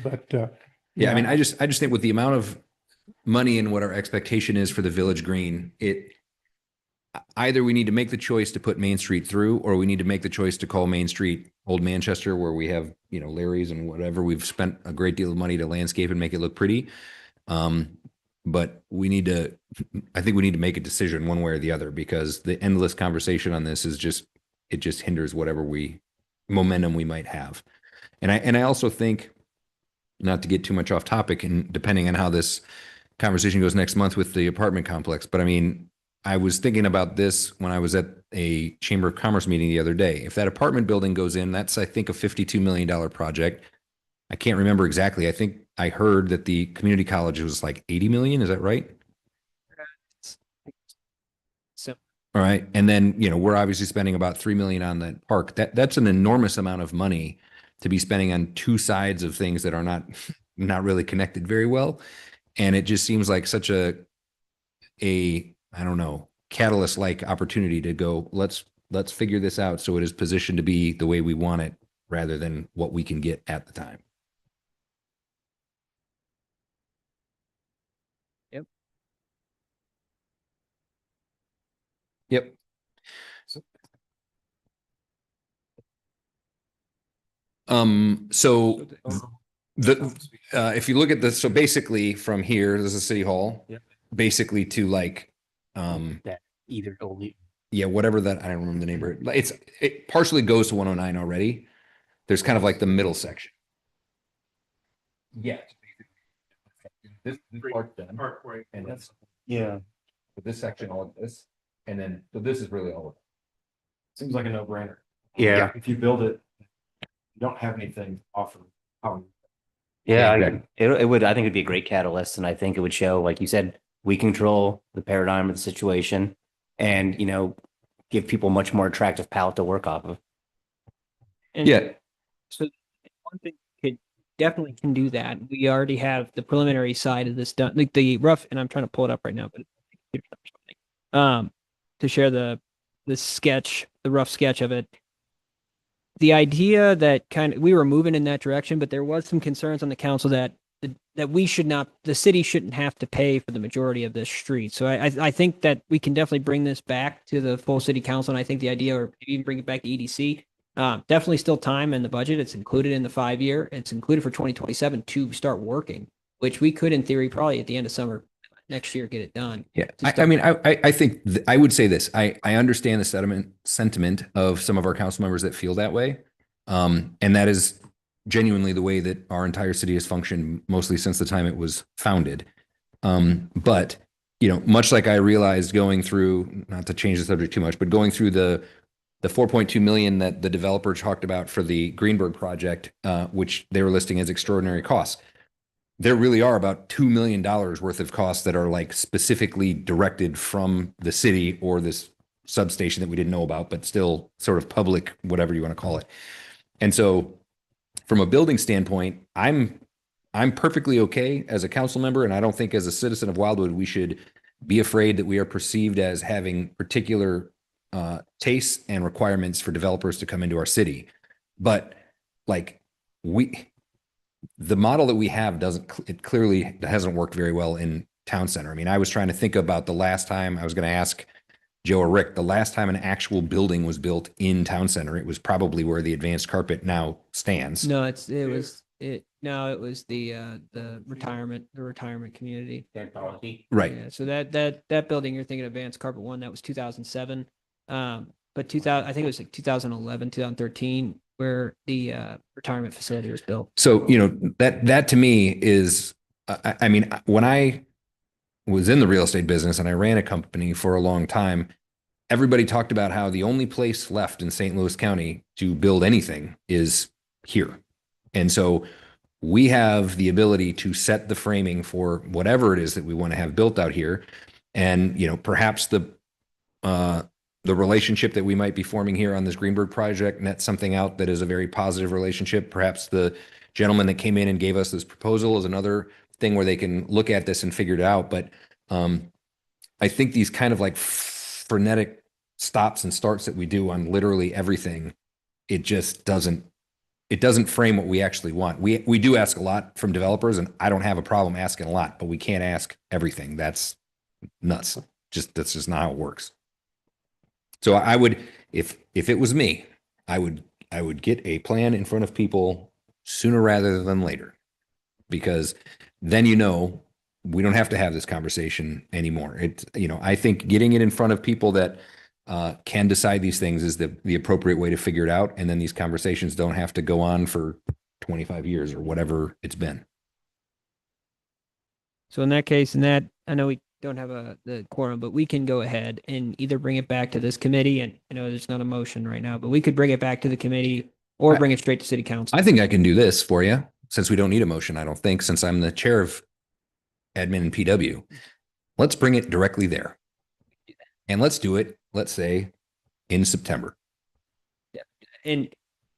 but. Yeah, I mean, I just think with the amount of money and what our expectation is for the Village Green, either we need to make the choice to put Main Street through, or we need to make the choice to call Main Street Old Manchester, where we have, Larry's and whatever. We've spent a great deal of money to landscape and make it look pretty. But I think we need to make a decision one way or the other, because the endless conversation on this it just hinders whatever momentum we might have. And I also think, not to get too much off topic, and depending on how this conversation goes next month with the apartment complex, but I mean, I was thinking about this when I was at a Chamber of Commerce meeting the other day. If that apartment building goes in, that's, I think, a $52 million project. I can't remember exactly. I think I heard that the community college was like 80 million. Is that right? So All right. And then, we're obviously spending about 3 million on that park. That's an enormous amount of money to be spending on two sides of things that are not really connected very well. And it just seems like such a I don't know, catalyst-like opportunity to go, let's figure this out so it is positioned to be the way we want it, rather than what we can get at the time. Yep. Yep. So if you look at this, so basically from here, this is City Hall. Yep. Basically to like, That either only. yeah, whatever that, I don't remember the neighborhood. It partially goes to 109 already. There's kind of like the middle section. Yes. This part's done. And that's, Yeah. this section, all of this. And then, so this is really all of it. Seems like a no-brainer. Yeah. If you build it, you don't have anything offered. Yeah, Exactly. it would, I think it'd be a great catalyst, and I think it would show, like you said, we control the paradigm of the situation and, give people a much more attractive palette to work off of. And Yeah. So one thing definitely can do that. We already have the preliminary side of this done, like the rough, and I'm trying to pull it up right now, but to share the sketch, the rough sketch of it. The idea that we were moving in that direction, but there was some concerns on the council that the city shouldn't have to pay for the majority of this street. So I think that we can definitely bring this back to the full city council. And I think the idea, or even bring it back to EDC, definitely still time in the budget. It's included in the 5-year. It's included for 2027 to start working, which we could, in theory, probably at the end of summer next year, get it done. Yeah. I think I would say this. I understand the sentiment of some of our council members that feel that way. And that is genuinely the way that our entire city has functioned mostly since the time it was founded. But, much like I realized going through, not to change the subject too much, but going through the 4.2 million that the developer talked about for the Greenberg project, which they were listing as extraordinary costs. There really are about $2 million worth of costs that are like specifically directed from the city or this substation that we didn't know about, but still sort of public, whatever you want to call it. And so from a building standpoint, I'm perfectly okay as a council member, and I don't think as a citizen of Wildwood, we should be afraid that we are perceived as having particular tastes and requirements for developers to come into our city. But like the model that we have it clearly hasn't worked very well in town center. I mean, I was trying to think about the last time I was going to ask Joe or Rick, the last time an actual building was built in town center. It was probably where the advanced carpet now stands. No, it was the retirement community. Right. Yeah, so that building you're thinking of, Advanced Carpet One, that was 2007. But 2000, I think it was like 2011, 2013, where the retirement facility was built. So, that to me is, I mean, when I was in the real estate business and I ran a company for a long time, everybody talked about how the only place left in St. Louis County to build anything is here. And so we have the ability to set the framing for whatever it is that we want to have built out here. And, perhaps the relationship that we might be forming here on this Greenberg project nets something out that is a very positive relationship. Perhaps the gentleman that came in and gave us this proposal is another thing where they can look at this and figure it out. But I think these kind of like frenetic stops and starts that we do on literally everything, it just doesn't frame what we actually want. We do ask a lot from developers, and I don't have a problem asking a lot, but we can't ask everything. That's nuts. That's just not how it works. So I would, if it was me, I would get a plan in front of people sooner rather than later, because then, we don't have to have this conversation anymore. I think getting it in front of people that can decide these things is the appropriate way to figure it out. And then these conversations don't have to go on for 25 years or whatever it's been. So in that case, I know we don't have the quorum, but we can go ahead and either bring it back to this committee, and I know there's not a motion right now, but we could bring it back to the committee or bring it straight to city council. I think I can do this for you, since we don't need a motion, I don't think, since I'm the chair of admin and PW. Let's bring it directly there. And let's do it, let's say, in September. And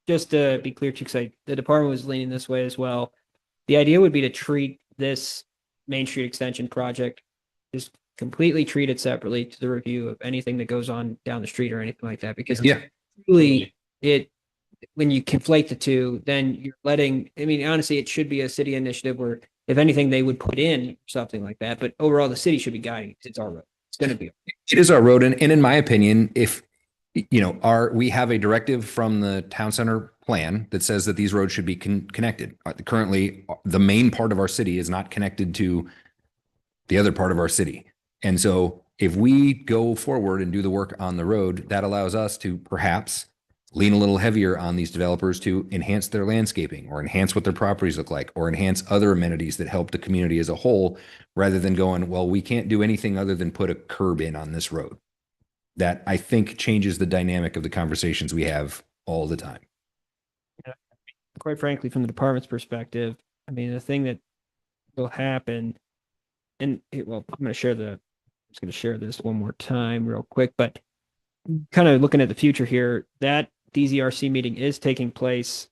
just to be clear, too, because the department was leaning this way as well. The idea would be to treat this Main Street extension project, just completely treat it separately to the review of anything that goes on down the street or anything like that. Because really, when you conflate the two, then you're honestly, it should be a city initiative where, if anything, they would put in something like that. But overall, the city should be guiding it. It's our road. It's going to be. It is our road. And in my opinion, if, we have a directive from the town center plan that says that these roads should be connected. Currently, the main part of our city is not connected to the other part of our city. And so if we go forward and do the work on the road, that allows us to perhaps lean a little heavier on these developers to enhance their landscaping or enhance what their properties look like or enhance other amenities that help the community as a whole, rather than going, well, we can't do anything other than put a curb in on this road. That, I think, changes the dynamic of the conversations we have all the time. Quite frankly, from the department's perspective, the thing that will happen, I'm going to share this one more time real quick, but kind of looking at the future here, that DZRC meeting is taking place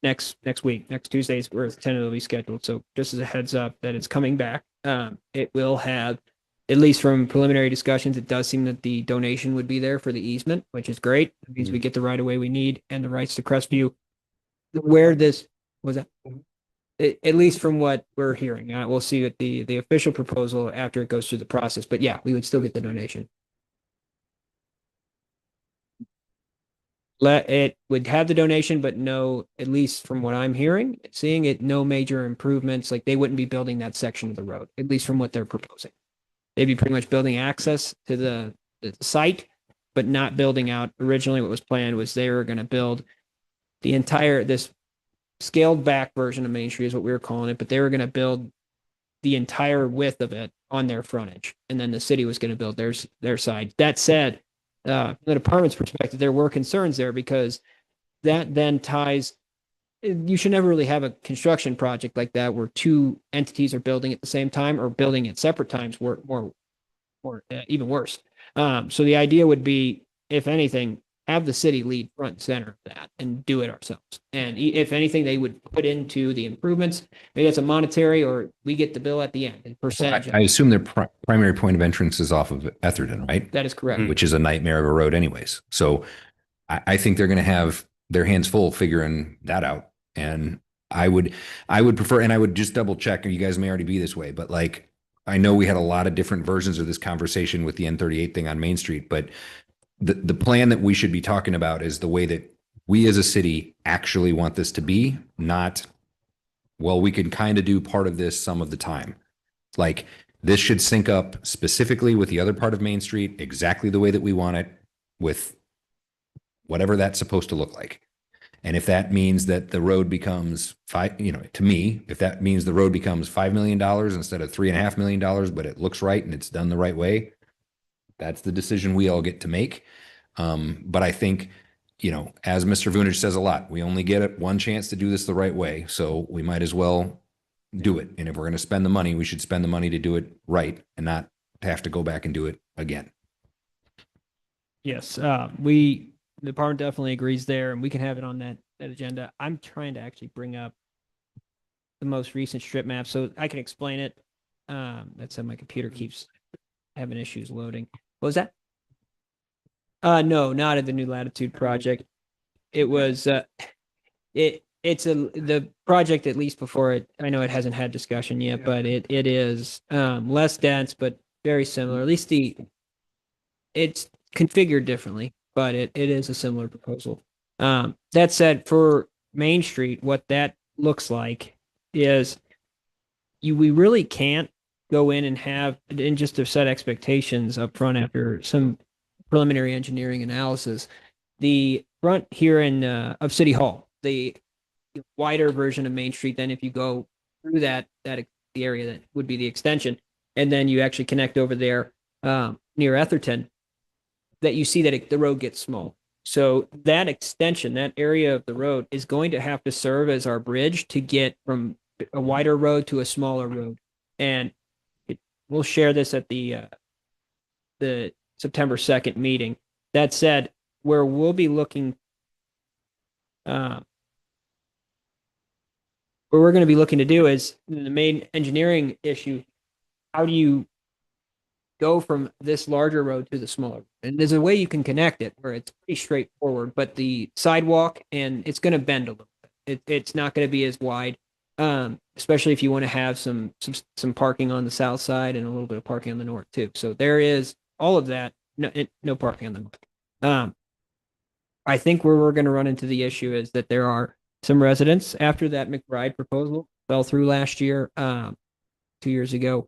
next week. Next Tuesday is where it's tentatively scheduled. So just as a heads up that it's coming back. It will have, at least from preliminary discussions, it does seem that the donation would be there for the easement, which is great. It means we get the right of way we need and the rights to Crestview. Where this was at least from what we're hearing, we'll see what the official proposal after it goes through the process. But yeah, we would still get the donation. It would have the donation, but no, at least from what I'm seeing it, no major improvements. Like, they wouldn't be building that section of the road, at least from what they're proposing. They'd be pretty much building access to the site, but not building out. Originally, what was planned was they were going to build this scaled back version of Main Street is what we were calling it, but they were going to build the entire width of it on their frontage. And then the city was going to build their side. That said, from the department's perspective, there were concerns there, because that then ties, you should never really have a construction project like that where two entities are building at the same time or building at separate times, more even worse. So the idea would be, if anything, have the city lead front and center of that and do it ourselves. And if anything, they would put into the improvements. Maybe it's a monetary, or we get the bill at the end in percentage. I assume their primary point of entrance is off of Etherton, right? That is correct. Which is a nightmare of a road anyways. So I think they're going to have their hands full figuring that out. And I would prefer, and I would just double check, or you guys may already be this way, but like, I know we had a lot of different versions of this conversation with the N38 thing on Main Street, but the plan that we should be talking about is the way that we as a city actually want this to be, not, well, we can kind of do part of this some of the time. Like, this should sync up specifically with the other part of Main Street, exactly the way that we want it, with whatever that's supposed to look like. And if that means that the road becomes to me, if that means the road becomes $5 million instead of $3.5 million, but it looks right and it's done the right way, that's the decision we all get to make. But I think, as Mr. Vunich says a lot, we only get one chance to do this the right way. So we might as well do it. And if we're going to spend the money, we should spend the money to do it right and not have to go back and do it again. Yes, the department definitely agrees there, and we can have it on that agenda. I'm trying to actually bring up the most recent strip map so I can explain it. That's how my computer keeps having issues loading. What was that? No, not at the New Latitude project. It was it's the project, at least before it. I know it hasn't had discussion yet, but it is less dense but very similar. At least it's configured differently, but it is a similar proposal. That said, for Main Street, what that looks like is we really can't go in and just to set expectations up front after some preliminary engineering analysis. The front here in of City Hall, the wider version of Main Street than if you go through the area that would be the extension, and then you actually connect over there near Etherton, that you see that the road gets small. So that extension, that area of the road is going to have to serve as our bridge to get from a wider road to a smaller road. And we'll share this at the September 2nd meeting. That said, where we'll be looking, where we're going to be looking to do is the main engineering issue. How do you go from this larger road to the smaller? And there's a way you can connect it where it's pretty straightforward, but the sidewalk, and it's going to bend a little bit. It's not going to be as wide, especially if you want to have some parking on the south side and a little bit of parking on the north too. So there is all of that. No parking on the north. I think where we're going to run into the issue is that there are some residents after that McBride proposal fell through last year, 2 years ago.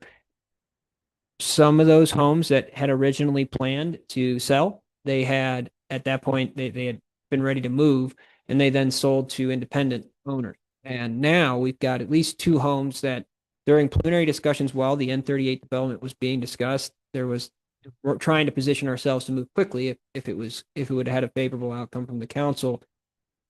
Some of those homes that had originally planned to sell, they had at that point they had been ready to move, and they then sold to independent owners. And now we've got at least 2 homes that during preliminary discussions while the N38 development was being discussed, we're trying to position ourselves to move quickly if it would have had a favorable outcome from the council.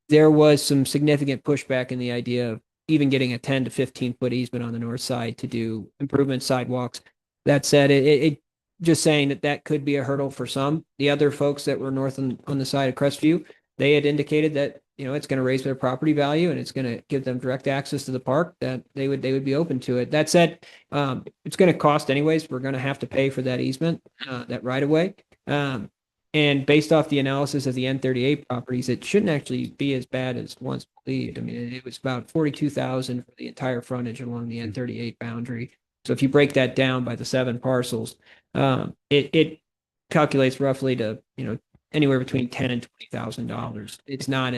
There was some significant pushback in the idea of even getting a 10 to 15-foot easement on the north side to do improvement sidewalks. That said, it just saying that could be a hurdle for some. The other folks that were north on the side of Crestview, they had indicated that it's going to raise their property value and it's going to give them direct access to the park, that they would be open to it. That said, it's going to cost anyways. We're going to have to pay for that easement, that right of way. And based off the analysis of the N38 properties, it shouldn't actually be as bad as once believed. I mean, it was about 42,000 for the entire frontage along the N38 boundary. So if you break that down by the 7 parcels, it calculates roughly to anywhere between $10,000 and $20,000. It's not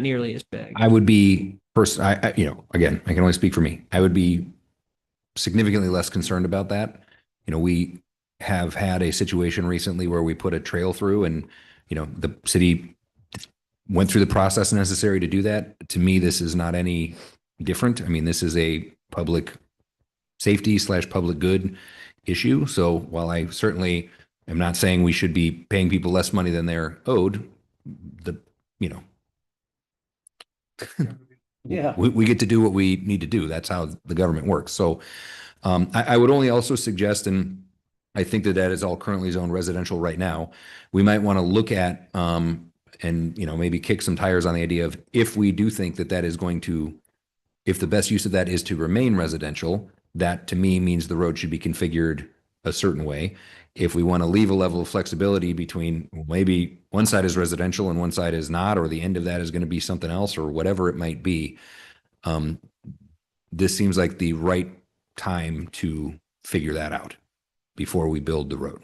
nearly as big. I would be again, I can only speak for me. I would be significantly less concerned about that. We have had a situation recently where we put a trail through, and the city went through the process necessary to do that. To me, this is not any different. I mean, this is a public safety / public good issue. So while I certainly am not saying we should be paying people less money than they're owed, Yeah. we get to do what we need to do. That's how the government works. So I would only also suggest, and I think that is all currently zoned residential right now, we might want to look at and maybe kick some tires on the idea of, if we do think that is going to, if the best use of that is to remain residential, that to me means the road should be configured a certain way. If we want to leave a level of flexibility between maybe one side is residential and one side is not, or the end of that is going to be something else, or whatever it might be, this seems like the right time to figure that out before we build the road.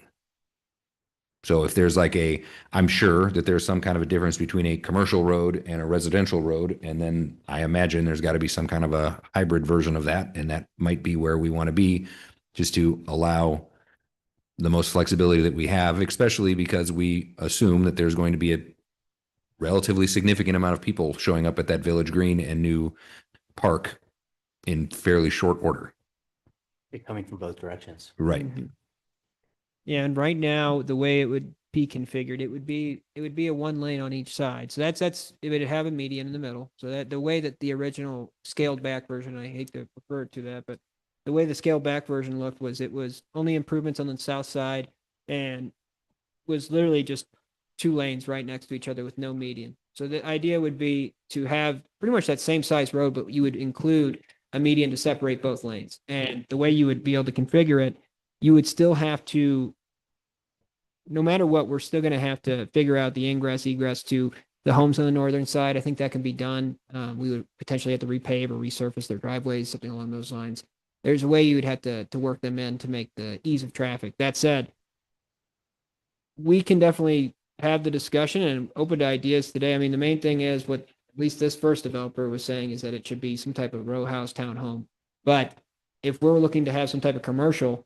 So if there's I'm sure that there's some kind of a difference between a commercial road and a residential road. And then I imagine there's got to be some kind of a hybrid version of that. And that might be where we want to be, just to allow the most flexibility that we have, especially because we assume that there's going to be a relatively significant amount of people showing up at that Village Green and new park in fairly short order. They're coming from both directions. Right. Mhm. Yeah, and right now the way it would be configured, it would be a 1 lane on each side. So that's it would have a median in the middle. So that the way that the original scaled back version, I hate to refer to that, but the way the scaled back version looked was it was only improvements on the south side, and was literally just 2 lanes right next to each other with no median. So the idea would be to have pretty much that same size road, but you would include a median to separate both lanes. And the way you would be able to configure it, you would still have to, no matter what, we're still going to have to figure out the ingress, egress to the homes on the northern side. I think that can be done. We would potentially have to repave or resurface their driveways, something along those lines. There's a way you would have to work them in to make the ease of traffic. That said, we can definitely have the discussion and open to ideas today. I mean, the main thing is what at least this first developer was saying is that it should be some type of row house townhome. But if we're looking to have some type of commercial,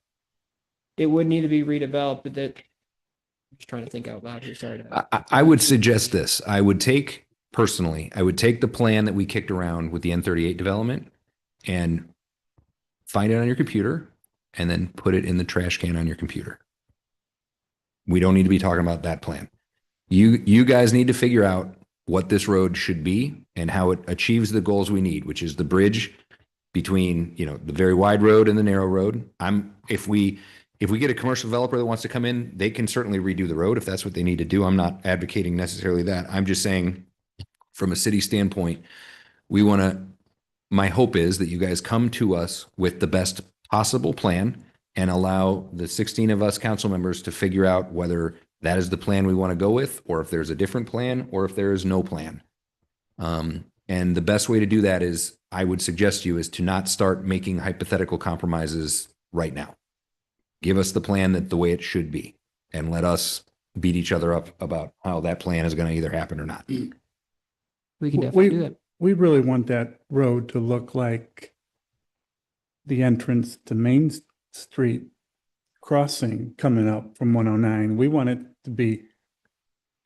it would need to be redeveloped, but that I'm just trying to think out loud here. Sorry. I would suggest this. I would take the plan that we kicked around with the N38 development and find it on your computer and then put it in the trash can on your computer. We don't need to be talking about that plan. You guys need to figure out what this road should be and how it achieves the goals we need, which is the bridge between, the very wide road and the narrow road. If we get a commercial developer that wants to come in, they can certainly redo the road if that's what they need to do. I'm not advocating necessarily that. I'm just saying from a city standpoint, my hope is that you guys come to us with the best possible plan and allow the 16 of us council members to figure out whether that is the plan we want to go with, or if there's a different plan, or if there is no plan. And the best way to do that is, I would suggest you, is to not start making hypothetical compromises right now. Give us the plan the way it should be, and let us beat each other up about how that plan is going to either happen or not. We can definitely do that. We really want that road to look like the entrance to Main Street crossing coming up from 109. We want it to be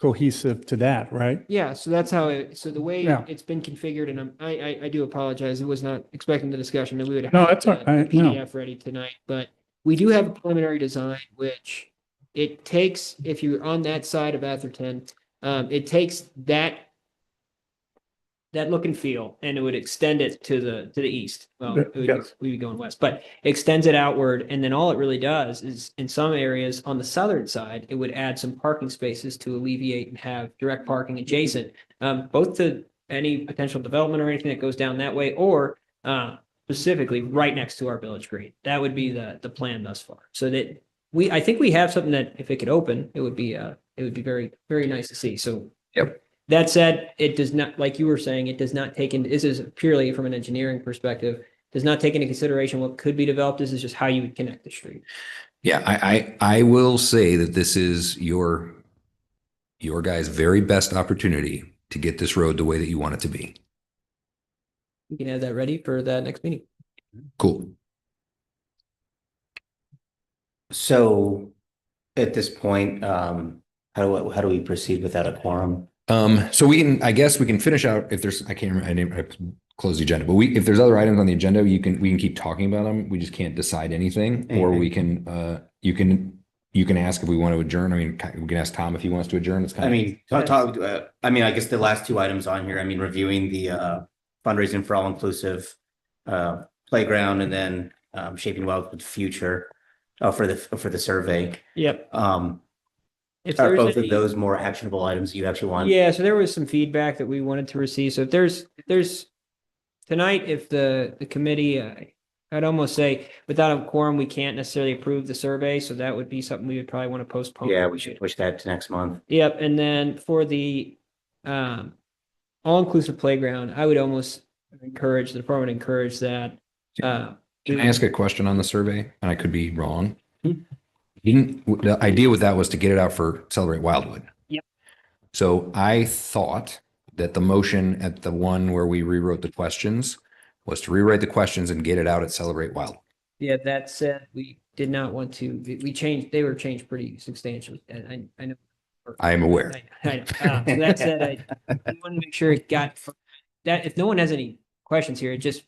cohesive to that, right? Yeah, so that's how so the way Yeah. it's been configured, and I do apologize. I was not expecting the discussion that we would have No, that's all the right. No. PDF ready tonight, but we do have a preliminary design, which it takes, if you're on that side of Atherton, it takes that look and feel, and it would extend it to the east. Well, Yes. we'd be going west, but extends it outward. And then all it really does is, in some areas on the southern side, it would add some parking spaces to alleviate and have direct parking adjacent, both to any potential development or anything that goes down that way, or specifically right next to our village green. That would be the plan thus far. So that I think we have something that, if it could open, it would be very, very nice to see. So Yep. That said, it does not, like you were saying, it does not take into, this is purely from an engineering perspective, does not take into consideration what could be developed. This is just how you would connect the street. Yeah, I will say that this is your guys' very best opportunity to get this road the way that you want it to be. We can have that ready for that next meeting. Cool. So at this point, how do we proceed without a quorum? So I guess we can finish out if there's, I can't remember, I close the agenda, but if there's other items on the agenda, we can keep talking about them. We just can't decide anything, or we can, you can ask if we want to adjourn. I mean, we can ask Tom if he wants to adjourn. It's kind of. I guess the last 2 items on here, reviewing the fundraising for all inclusive playground, and then shaping wealth with the future for the survey. Yep. If Are there's both any- of those more actionable items you actually want? Yeah, so there was some feedback that we wanted to receive. So if there's tonight, if the committee, I'd almost say without a quorum, we can't necessarily approve the survey. So that would be something we would probably want to postpone. Yeah, we should push that to next month. Yep, and then for the all-inclusive playground, I would almost encourage, the department encourage that. Can I ask a question on the survey? And I could be wrong. The idea with that was to get it out for Celebrate Wildwood. Yep. So I thought that the motion at the one where we rewrote the questions was to rewrite the questions and get it out at Celebrate Wildwood. Yeah, that said, we did not want to, we changed, they were changed pretty substantially. And I know. I am aware. I know. So that said, I want to make sure it got that. If no one has any questions here, it just,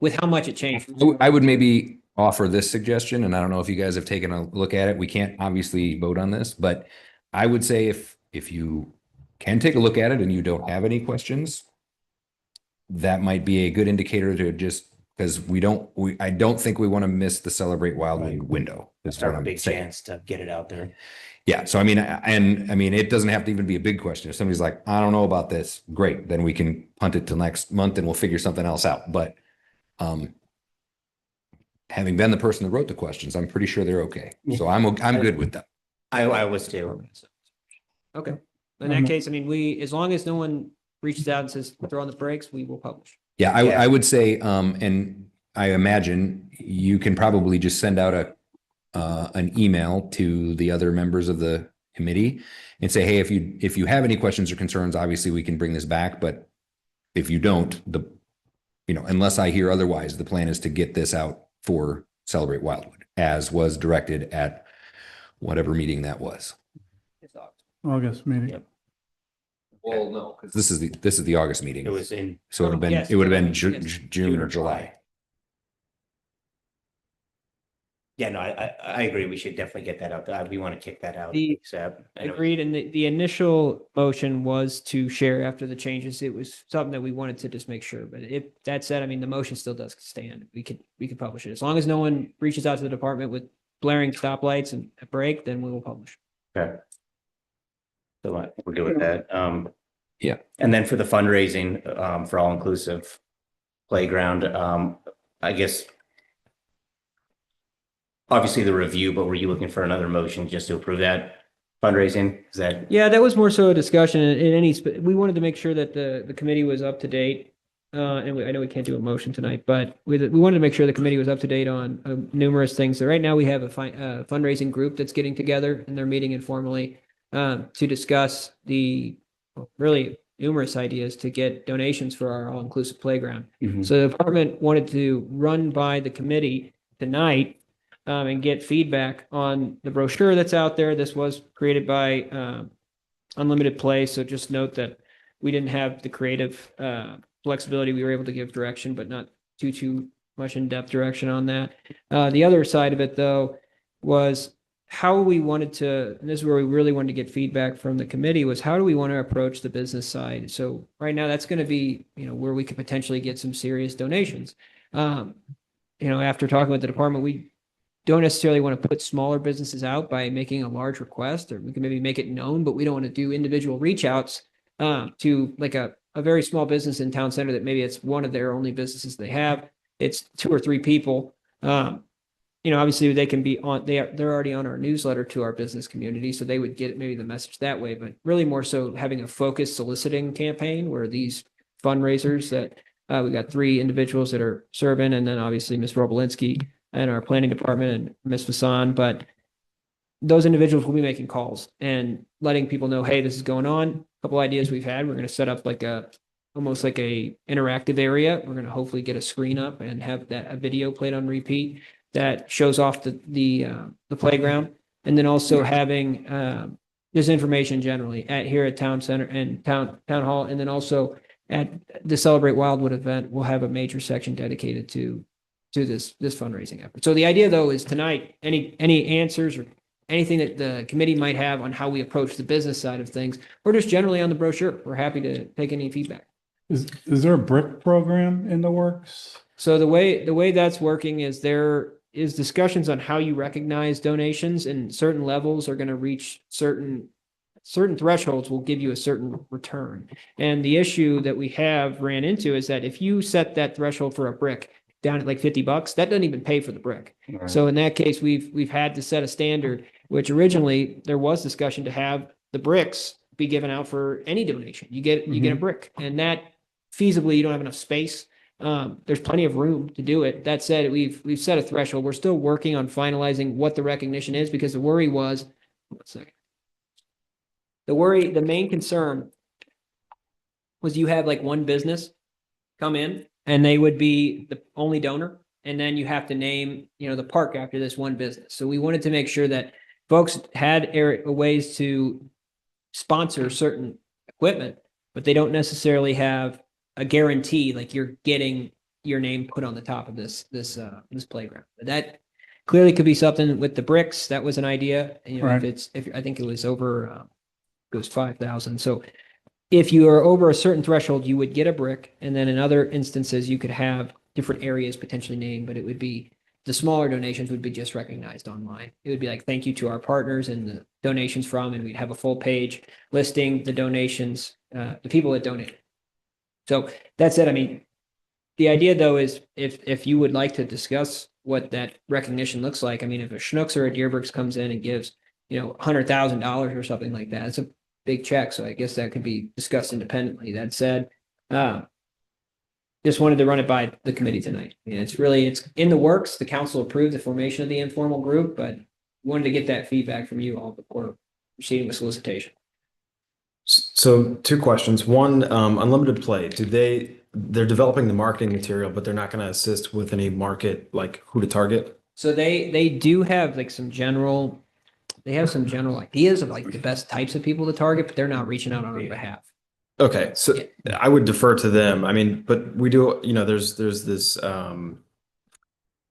with how much it changed. I would maybe offer this suggestion, and I don't know if you guys have taken a look at it. We can't obviously vote on this, but I would say if you can take a look at it and you don't have any questions, that might be a good indicator to just Because I don't think we want to miss the Celebrate Wildwood window. That's It's what our I'm big saying. chance to get it out there. Yeah, so I mean, it doesn't have to even be a big question. If somebody's like, I don't know about this, great, then we can punt it till next month and we'll figure something else out. But having been the person that wrote the questions, I'm pretty sure they're okay. So I'm good with that. I was too. Okay. In that case, I mean, as long as no one reaches out and says, throw on the brakes, we will publish. Yeah, Yeah. I would say, and I imagine you can probably just send out an email to the other members of the committee and say, hey, if you have any questions or concerns, obviously we can bring this back. But if you don't, unless I hear otherwise, the plan is to get this out for Celebrate Wildwood, as was directed at whatever meeting that was. August meeting. Yep. Well, no, because this is the August meeting. It was in. So it would have Yes, been July, yes. June or July. Yeah, no, I agree. We should definitely get that out. We want to kick that out. The- ASAP. I know- Agreed. And the initial motion was to share after the changes. It was something that we wanted to just make sure. But if that said, I mean, the motion still does stand. We could publish it. As long as no one reaches out to the department with blaring stoplights and a break, then we will publish. Okay. So we're good with that. Yeah. And then for the fundraising, for all inclusive playground, I guess. Obviously the review, but were you looking for another motion just to approve that fundraising? Is that? Yeah, that was more so a discussion we wanted to make sure that the committee was up to date. I know we can't do a motion tonight, but we wanted to make sure the committee was up to date on numerous things. So right now we have a fundraising group that's getting together and they're meeting informally to discuss the really numerous ideas to get donations for our all-inclusive playground. Mhm. So the department wanted to run by the committee tonight and get feedback on the brochure that's out there. This was created by Unlimited Play. So just note that we didn't have the creative flexibility. We were able to give direction, but not too much in-depth direction on that. The other side of it, though, was how we wanted to, and this is where we really wanted to get feedback from the committee, was how do we want to approach the business side? So right now, that's going to be, where we could potentially get some serious donations. After talking with the department, we don't necessarily want to put smaller businesses out by making a large request, or we can maybe make it known, but we don't want to do individual reach outs to like a very small business in town center that maybe it's one of their only businesses they have. It's 2 or 3 people. Obviously they can be on, they're already on our newsletter to our business community, so they would get maybe the message that way, but really more so having a focused soliciting campaign where these fundraisers that we got 3 individuals that are serving, and then obviously Ms. Robolinski and our planning department and Ms. Fasan, but those individuals will be making calls and letting people know, hey, this is going on. A couple ideas we've had. We're going to set up almost like a interactive area. We're going to hopefully get a screen up and have a video played on repeat that shows off the playground. And then also having just information generally here at town center and town hall. And then also at the Celebrate Wildwood event, we'll have a major section dedicated to this fundraising effort. So the idea, though, is tonight, any answers or anything that the committee might have on how we approach the business side of things, or just generally on the brochure, we're happy to take any feedback. Is there a brick program in the works? So the way that's working is there is discussions on how you recognize donations, and certain levels are going to reach certain thresholds will give you a certain return. And the issue that we have ran into is that if you set that threshold for a brick down at like $50, that doesn't even pay for the brick. Right. So in that case, we've had to set a standard, which originally there was discussion to have the bricks be given out for any donation. You get a brick, and that feasibly you don't have enough space. There's plenty of room to do it. That said, we've set a threshold. We're still working on finalizing what the recognition is, because the worry was, one second. The main concern was you have like one business come in and they would be the only donor. And then you have to name, the park after this one business. So we wanted to make sure that folks had ways to sponsor certain equipment, but they don't necessarily have a guarantee, like you're getting your name put on the top of this playground. But that clearly could be something with the bricks. That was an idea. Right. If I think it was over, it was 5,000. So if you are over a certain threshold, you would get a brick, and then in other instances, you could have different areas potentially named, but it would be, the smaller donations would be just recognized online. It would be like, thank you to our partners and the donations from, and we'd have a full page listing the donations, the people that donated. So that said, I mean, the idea though is if you would like to discuss what that recognition looks like, I mean, if a Schnucks or a Deerbergs comes in and gives, $100,000 or something like that, it's a big check. So I guess that could be discussed independently. That said, just wanted to run it by the committee tonight. It's in the works. The council approved the formation of the informal group, but wanted to get that feedback from you all before proceeding with solicitation. So 2 questions. One, Unlimited Play, they're developing the marketing material, but they're not going to assist with any market, like who to target? So they do have like some general ideas of like the best types of people to target, but they're not reaching out on our behalf. Okay, so I would defer to them. I mean, but we do, there's this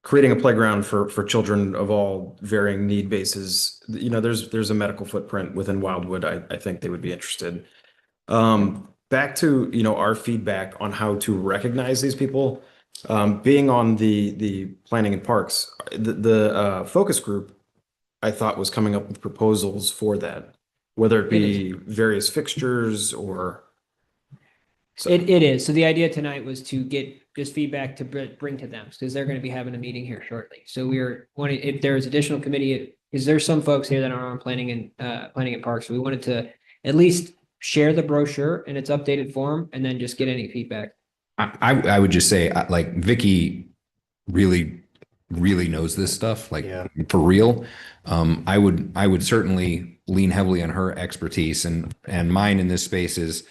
creating a playground for children of all varying need bases. There's a medical footprint within Wildwood. I think they would be interested. Back to, our feedback on how to recognize these people. Being on the planning and parks, the focus group, I thought was coming up with proposals for that, whether it be various fixtures or. It is. So the idea tonight was to get just feedback to bring to them because they're going to be having a meeting here shortly. So we are wanting, if there's additional committee, because there's some folks here that are on planning and parks. So we wanted to at least share the brochure in its updated form and then just get any feedback. I would just say, like, Vicky really knows this stuff, like, for real. I would certainly lean heavily on her expertise, and mine in this space is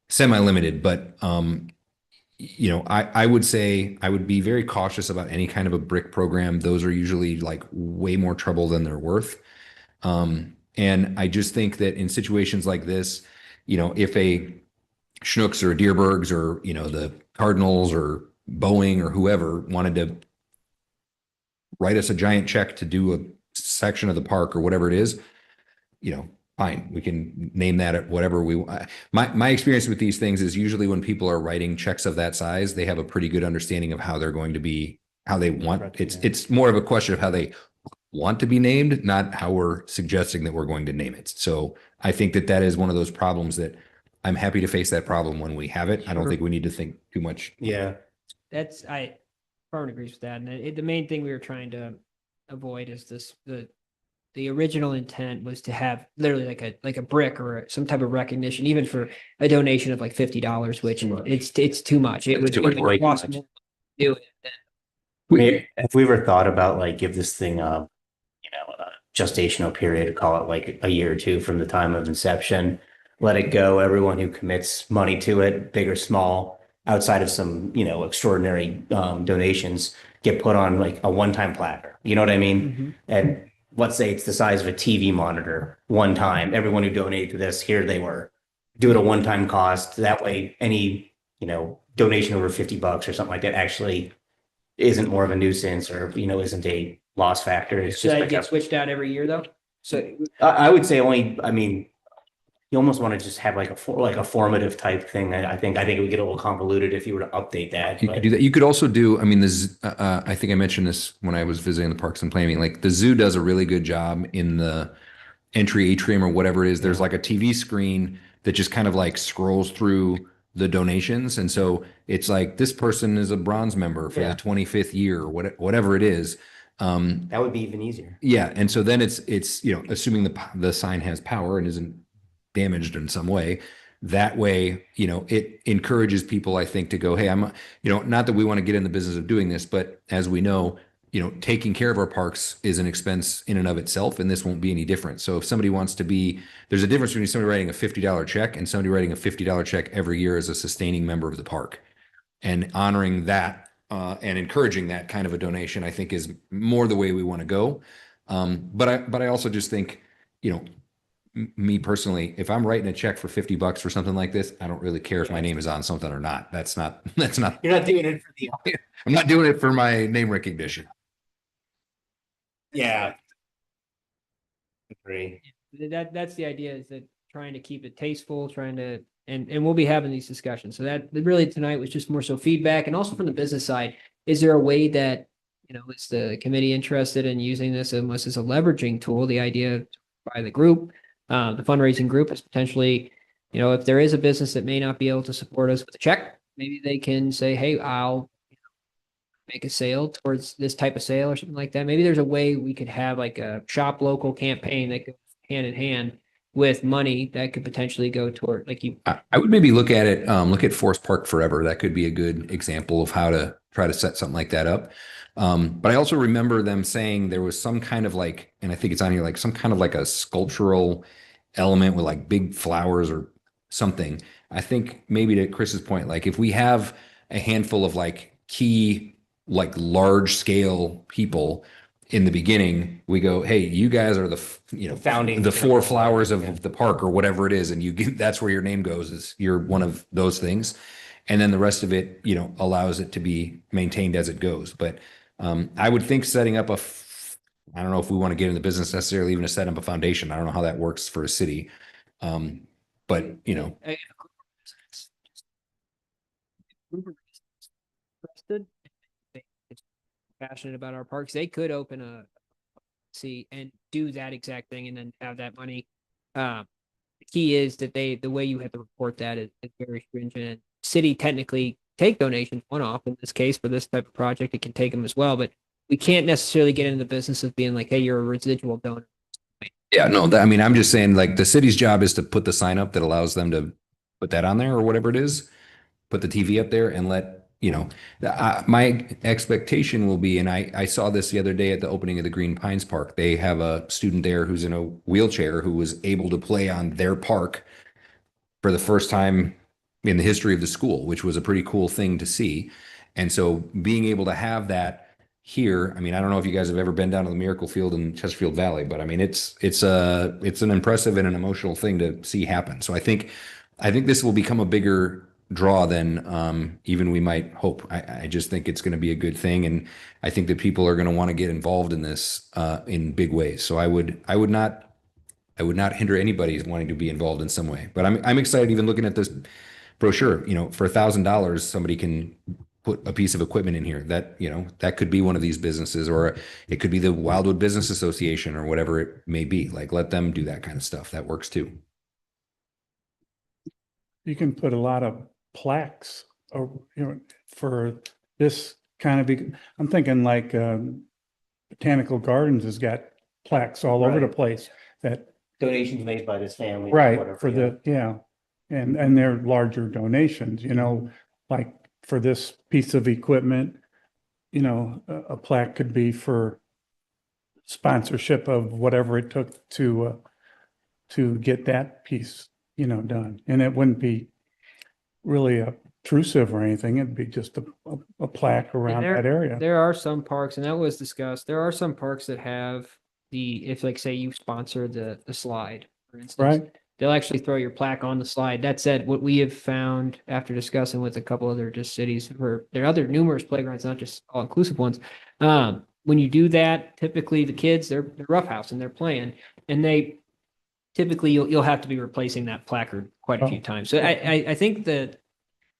semi-limited, but I would say I would be very cautious about any kind of a brick program. Those are usually like way more trouble than they're worth. And I just think that in situations like this, if a Schnucks or a Deerbergs or, the Cardinals or Boeing or whoever wanted to write us a giant check to do a section of the park or whatever it is, fine, we can name that at whatever we want. My experience with these things is usually when people are writing checks of that size, they have a pretty good understanding of how they're going to be, how they want. It's more of a question of how they want to be named, not how we're suggesting that we're going to name it. So I think that is one of those problems that I'm happy to face that problem when we have it. I don't think we need to think too much. Yeah. Farman agrees with that. And the main thing we were trying to avoid is the original intent was to have literally like a brick or some type of recognition, even for a donation of like $50, which it's too much. It would cost more to do it. Have we ever thought about like give this thing a gestational period, call it like a year or 2 from the time of inception, let it go. Everyone who commits money to it, big or small, outside of some, extraordinary donations, get put on like a one-time platter. You know what I mean? Mm-hmm. And let's say it's the size of a TV monitor one time. Everyone who donated to this, here they were. Do it a one-time cost. That way, any, donation over $50 or something like that actually isn't more of a nuisance or, isn't a loss factor. It's Should just that like get switched out every year though? So I would say you almost want to just have like a formative type thing. I think it would get a little convoluted if you were to update that. You could do that. You could also do, I mean, I think I mentioned this when I was visiting the parks and planning, like the zoo does a really good job in the entry atrium or whatever it is. There's like a TV screen that just kind of like scrolls through the donations. And so it's like, this person is a bronze member for the 25th year or whatever it is. That would be even easier. Yeah. And so then it's, assuming the sign has power and isn't damaged in some way, that way, it encourages people, I think, to go, hey, I'm, not that we want to get in the business of doing this, but as we know, taking care of our parks is an expense in and of itself, and this won't be any different. So if somebody wants to there's a difference between somebody writing a $50 check and somebody writing a $50 check every year as a sustaining member of the park, and honoring that and encouraging that kind of a donation, I think is more the way we want to go. But I also just think, me personally, if I'm writing a check for $50 for something like this, I don't really care if my name is on something or not. That's not. You're not doing it for the. I'm not doing it for my name recognition. Yeah. Agree. that's the idea, is that trying to keep it tasteful, trying to and we'll be having these discussions. So that really tonight was just more so feedback, and also from the business side, is there a way that, is the committee interested in using this almost as a leveraging tool? The idea by the group, the fundraising group is potentially, if there is a business that may not be able to support us with a check, maybe they can say, hey, I'll make a sale towards this type of sale or something like that. Maybe there's a way we could have like a shop local campaign that goes hand in hand with money that could potentially go toward, like you. I would maybe look at it, look at Forest Park Forever. That could be a good example of how to try to set something like that up. But I also remember them saying there was some kind of like, and I think it's on here, like some kind of like a sculptural element with like big flowers or something. I think maybe to Chris's point, like if we have a handful of like key, like large scale people in the beginning, we go, hey, you guys are the Founding the four flowers of the park or whatever it is, and you give, that's where your name goes, is you're one of those things, and then the rest of it allows it to be maintained as it goes. But I would think setting up I don't know if we want to get in the business necessarily even to set up a foundation. I don't know how that works for a city, but Passionate about our parks, they could open a and do that exact thing and then have that money. The key is that the way you have to report that is very stringent. City technically take donations one-off. In this case, for this type of project, it can take them as well, but we can't necessarily get into the business of being like, hey, you're a residual donor. yeah, no, I mean, I'm just saying like the city's job is to put the sign up that allows them to put that on there or whatever it is, put the TV up there and let, my expectation will be, and I saw this the other day at the opening of the Green Pines Park. They have a student there who's in a wheelchair who was able to play on their park for the first time in the history of the school, which was a pretty cool thing to see. And so being able to have that here, I mean, I don't know if you guys have ever been down to the Miracle Field in Chesterfield Valley, but I mean, it's an impressive and an emotional thing to see happen. So I think this will become a bigger draw than even we might hope. I just think it's going to be a good thing, and I think that people are going to want to get involved in this in big ways. So I would not hinder anybody wanting to be involved in some way. But I'm excited even looking at this brochure. For $1,000, somebody can put a piece of equipment in here that that could be one of these businesses, or it could be the Wildwood Business Association or whatever it may be. Like, let them do that kind of stuff. That works too. You can put a lot of plaques or, for this kind of, I'm thinking like Botanical Gardens has got plaques all over the Right. place that, Donations made by this family. right, whatever, for and they're larger donations, like for this piece of equipment, a plaque could be for sponsorship of whatever it took to get that piece, done. And it wouldn't be really obtrusive or anything. It'd be just a plaque around that area. There are some parks, and that was discussed. There are some parks that have if like say you sponsor the slide, for instance, Right. they'll actually throw your plaque on the slide. That said, what we have found after discussing with a couple other just cities, there are other numerous playgrounds, not just all inclusive ones. When you do that, typically the kids, they're roughhouse and they're playing, and they typically you'll have to be replacing that placard quite a few times. So I think that, at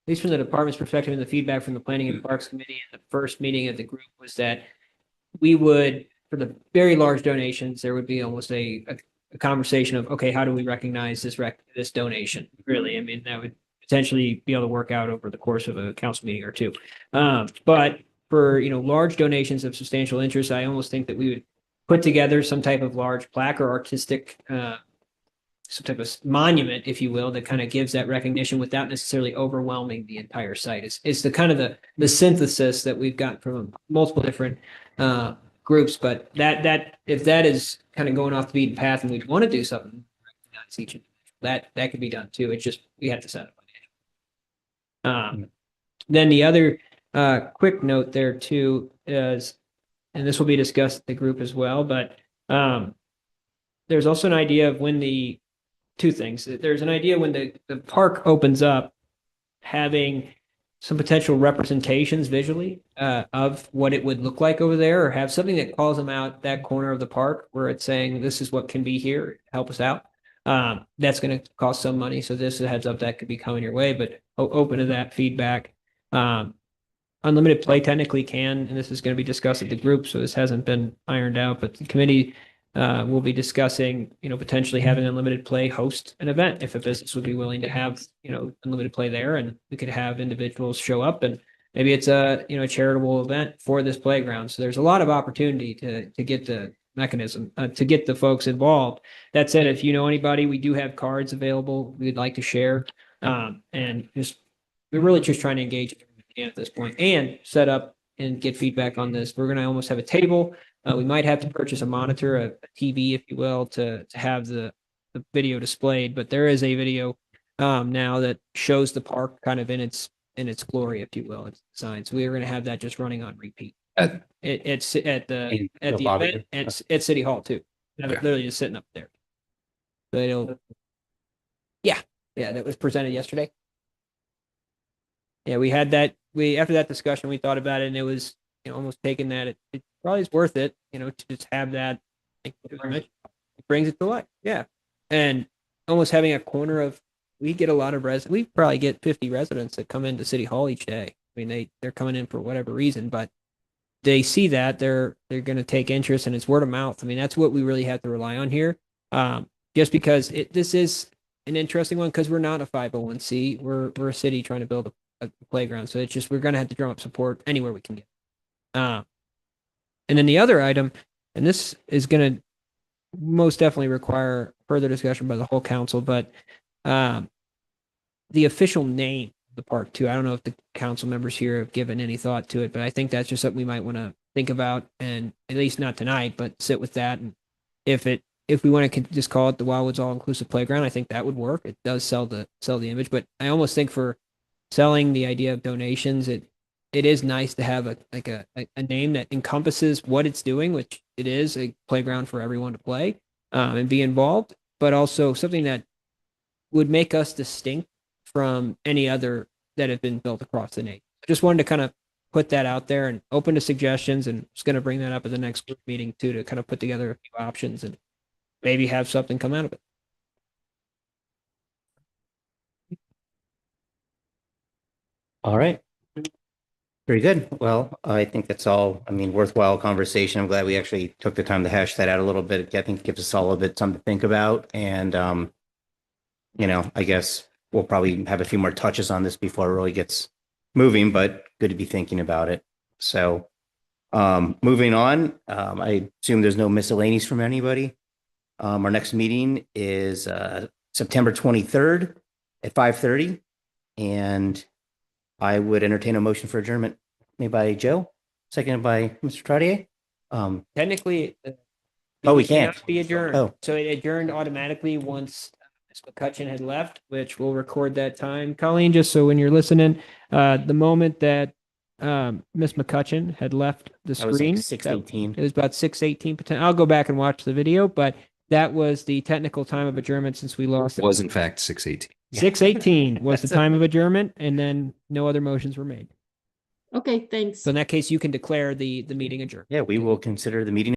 least from the department's perspective and the feedback from the Planning and Parks Committee in the first meeting of the group, was that we would, for the very large donations, there would be almost a conversation of, okay, how do we recognize this donation? Really, I mean, that would potentially be able to work out over the course of a council meeting or two. But for, large donations of substantial interest, I almost think that we would put together some type of large plaque or artistic some type of monument, if you will, that kind of gives that recognition without necessarily overwhelming the entire site. It's the kind of the synthesis that we've got from multiple different groups. But that if that is kind of going off the beaten path and we want to do something, recognize each that could be done too. It's just we have to set up. Then the other quick note there too is, and this will be discussed at the group as well, but there's also an idea of when two things. There's an idea when the park opens up, having some potential representations visually of what it would look like over there, or have something that calls them out that corner of the park where it's saying, this is what can be here, help us out. That's going to cost some money. So this is a heads up that could be coming your way, but open to that feedback. Unlimited play technically can, and this is going to be discussed at the group, so this hasn't been ironed out, but the committee will be discussing, potentially having unlimited play host an event if a business would be willing to have, unlimited play there, and we could have individuals show up, and maybe it's a, charitable event for this playground. So there's a lot of opportunity to get the mechanism, to get the folks involved. That said, if you know anybody, we do have cards available we'd like to share, and we're really just trying to engage at this point and set up and get feedback on this. We're going to almost have a table. We might have to purchase a monitor, a TV, if you will, to have the video displayed. But there is a video now that shows the park kind of in its glory, if you will, its design. So we are going to have that just running on repeat. It's at the lobby. event. It's at City Hall too. Have it literally just sitting up there. So it'll, yeah, that was presented yesterday. Yeah, we had that. After that discussion, we thought about it, and it was almost taking that. It probably is worth it, to just have that. It brings it to life. Yeah, and almost having a corner of. We get a lot of we probably get 50 residents that come into City Hall each day. I mean, they're coming in for whatever reason, but they see that they're going to take interest, and it's word of mouth. I mean, that's what we really have to rely on here. Just because this is an interesting one because we're not a 501c. We're a city trying to build a playground. So it's just, we're going to have to drum up support anywhere we can get. And then the other item, and this is going to most definitely require further discussion by the whole council, but the official name of the park too. I don't know if the council members here have given any thought to it, but I think that's just something we might want to think about, and at least not tonight, but sit with that. And if we want to just call it the Wildwoods All Inclusive Playground, I think that would work. It does sell the image, but I almost think for selling the idea of donations, it is nice to have a name that encompasses what it's doing, which it is a playground for everyone to play and be involved, but also something that would make us distinct from any other that have been built across the nation. I just wanted to kind of put that out there and open to suggestions, and just going to bring that up at the next group meeting too, to kind of put together a few options and maybe have something come out of it. All right. Very good. Well, I think that's all, worthwhile conversation. I'm glad we actually took the time to hash that out a little bit. I think it gives us all a bit something to think about. And, I guess we'll probably have a few more touches on this before it really gets moving, but good to be thinking about it. So, moving on, I assume there's no miscellaneous from anybody. Our next meeting is September 23rd at 5:30, and I would entertain a motion for adjournment made by Joe, seconded by Mr. Trottier. Technically, We can't. be adjourned. Oh. So it adjourned automatically once Ms. McCutcheon had left, which we'll record that time. Colleen, just so when you're listening, the moment that Ms. McCutcheon had left the That was screen, like 6:18. it was about 6:18. I'll go back and watch the video, but that was the technical time of adjournment since we lost. Was in fact 6:18. 6:18 was the time of adjournment, and then no other motions were made. Okay, thanks. So in that case, you can declare the meeting adjourned. Yeah, we will consider the meeting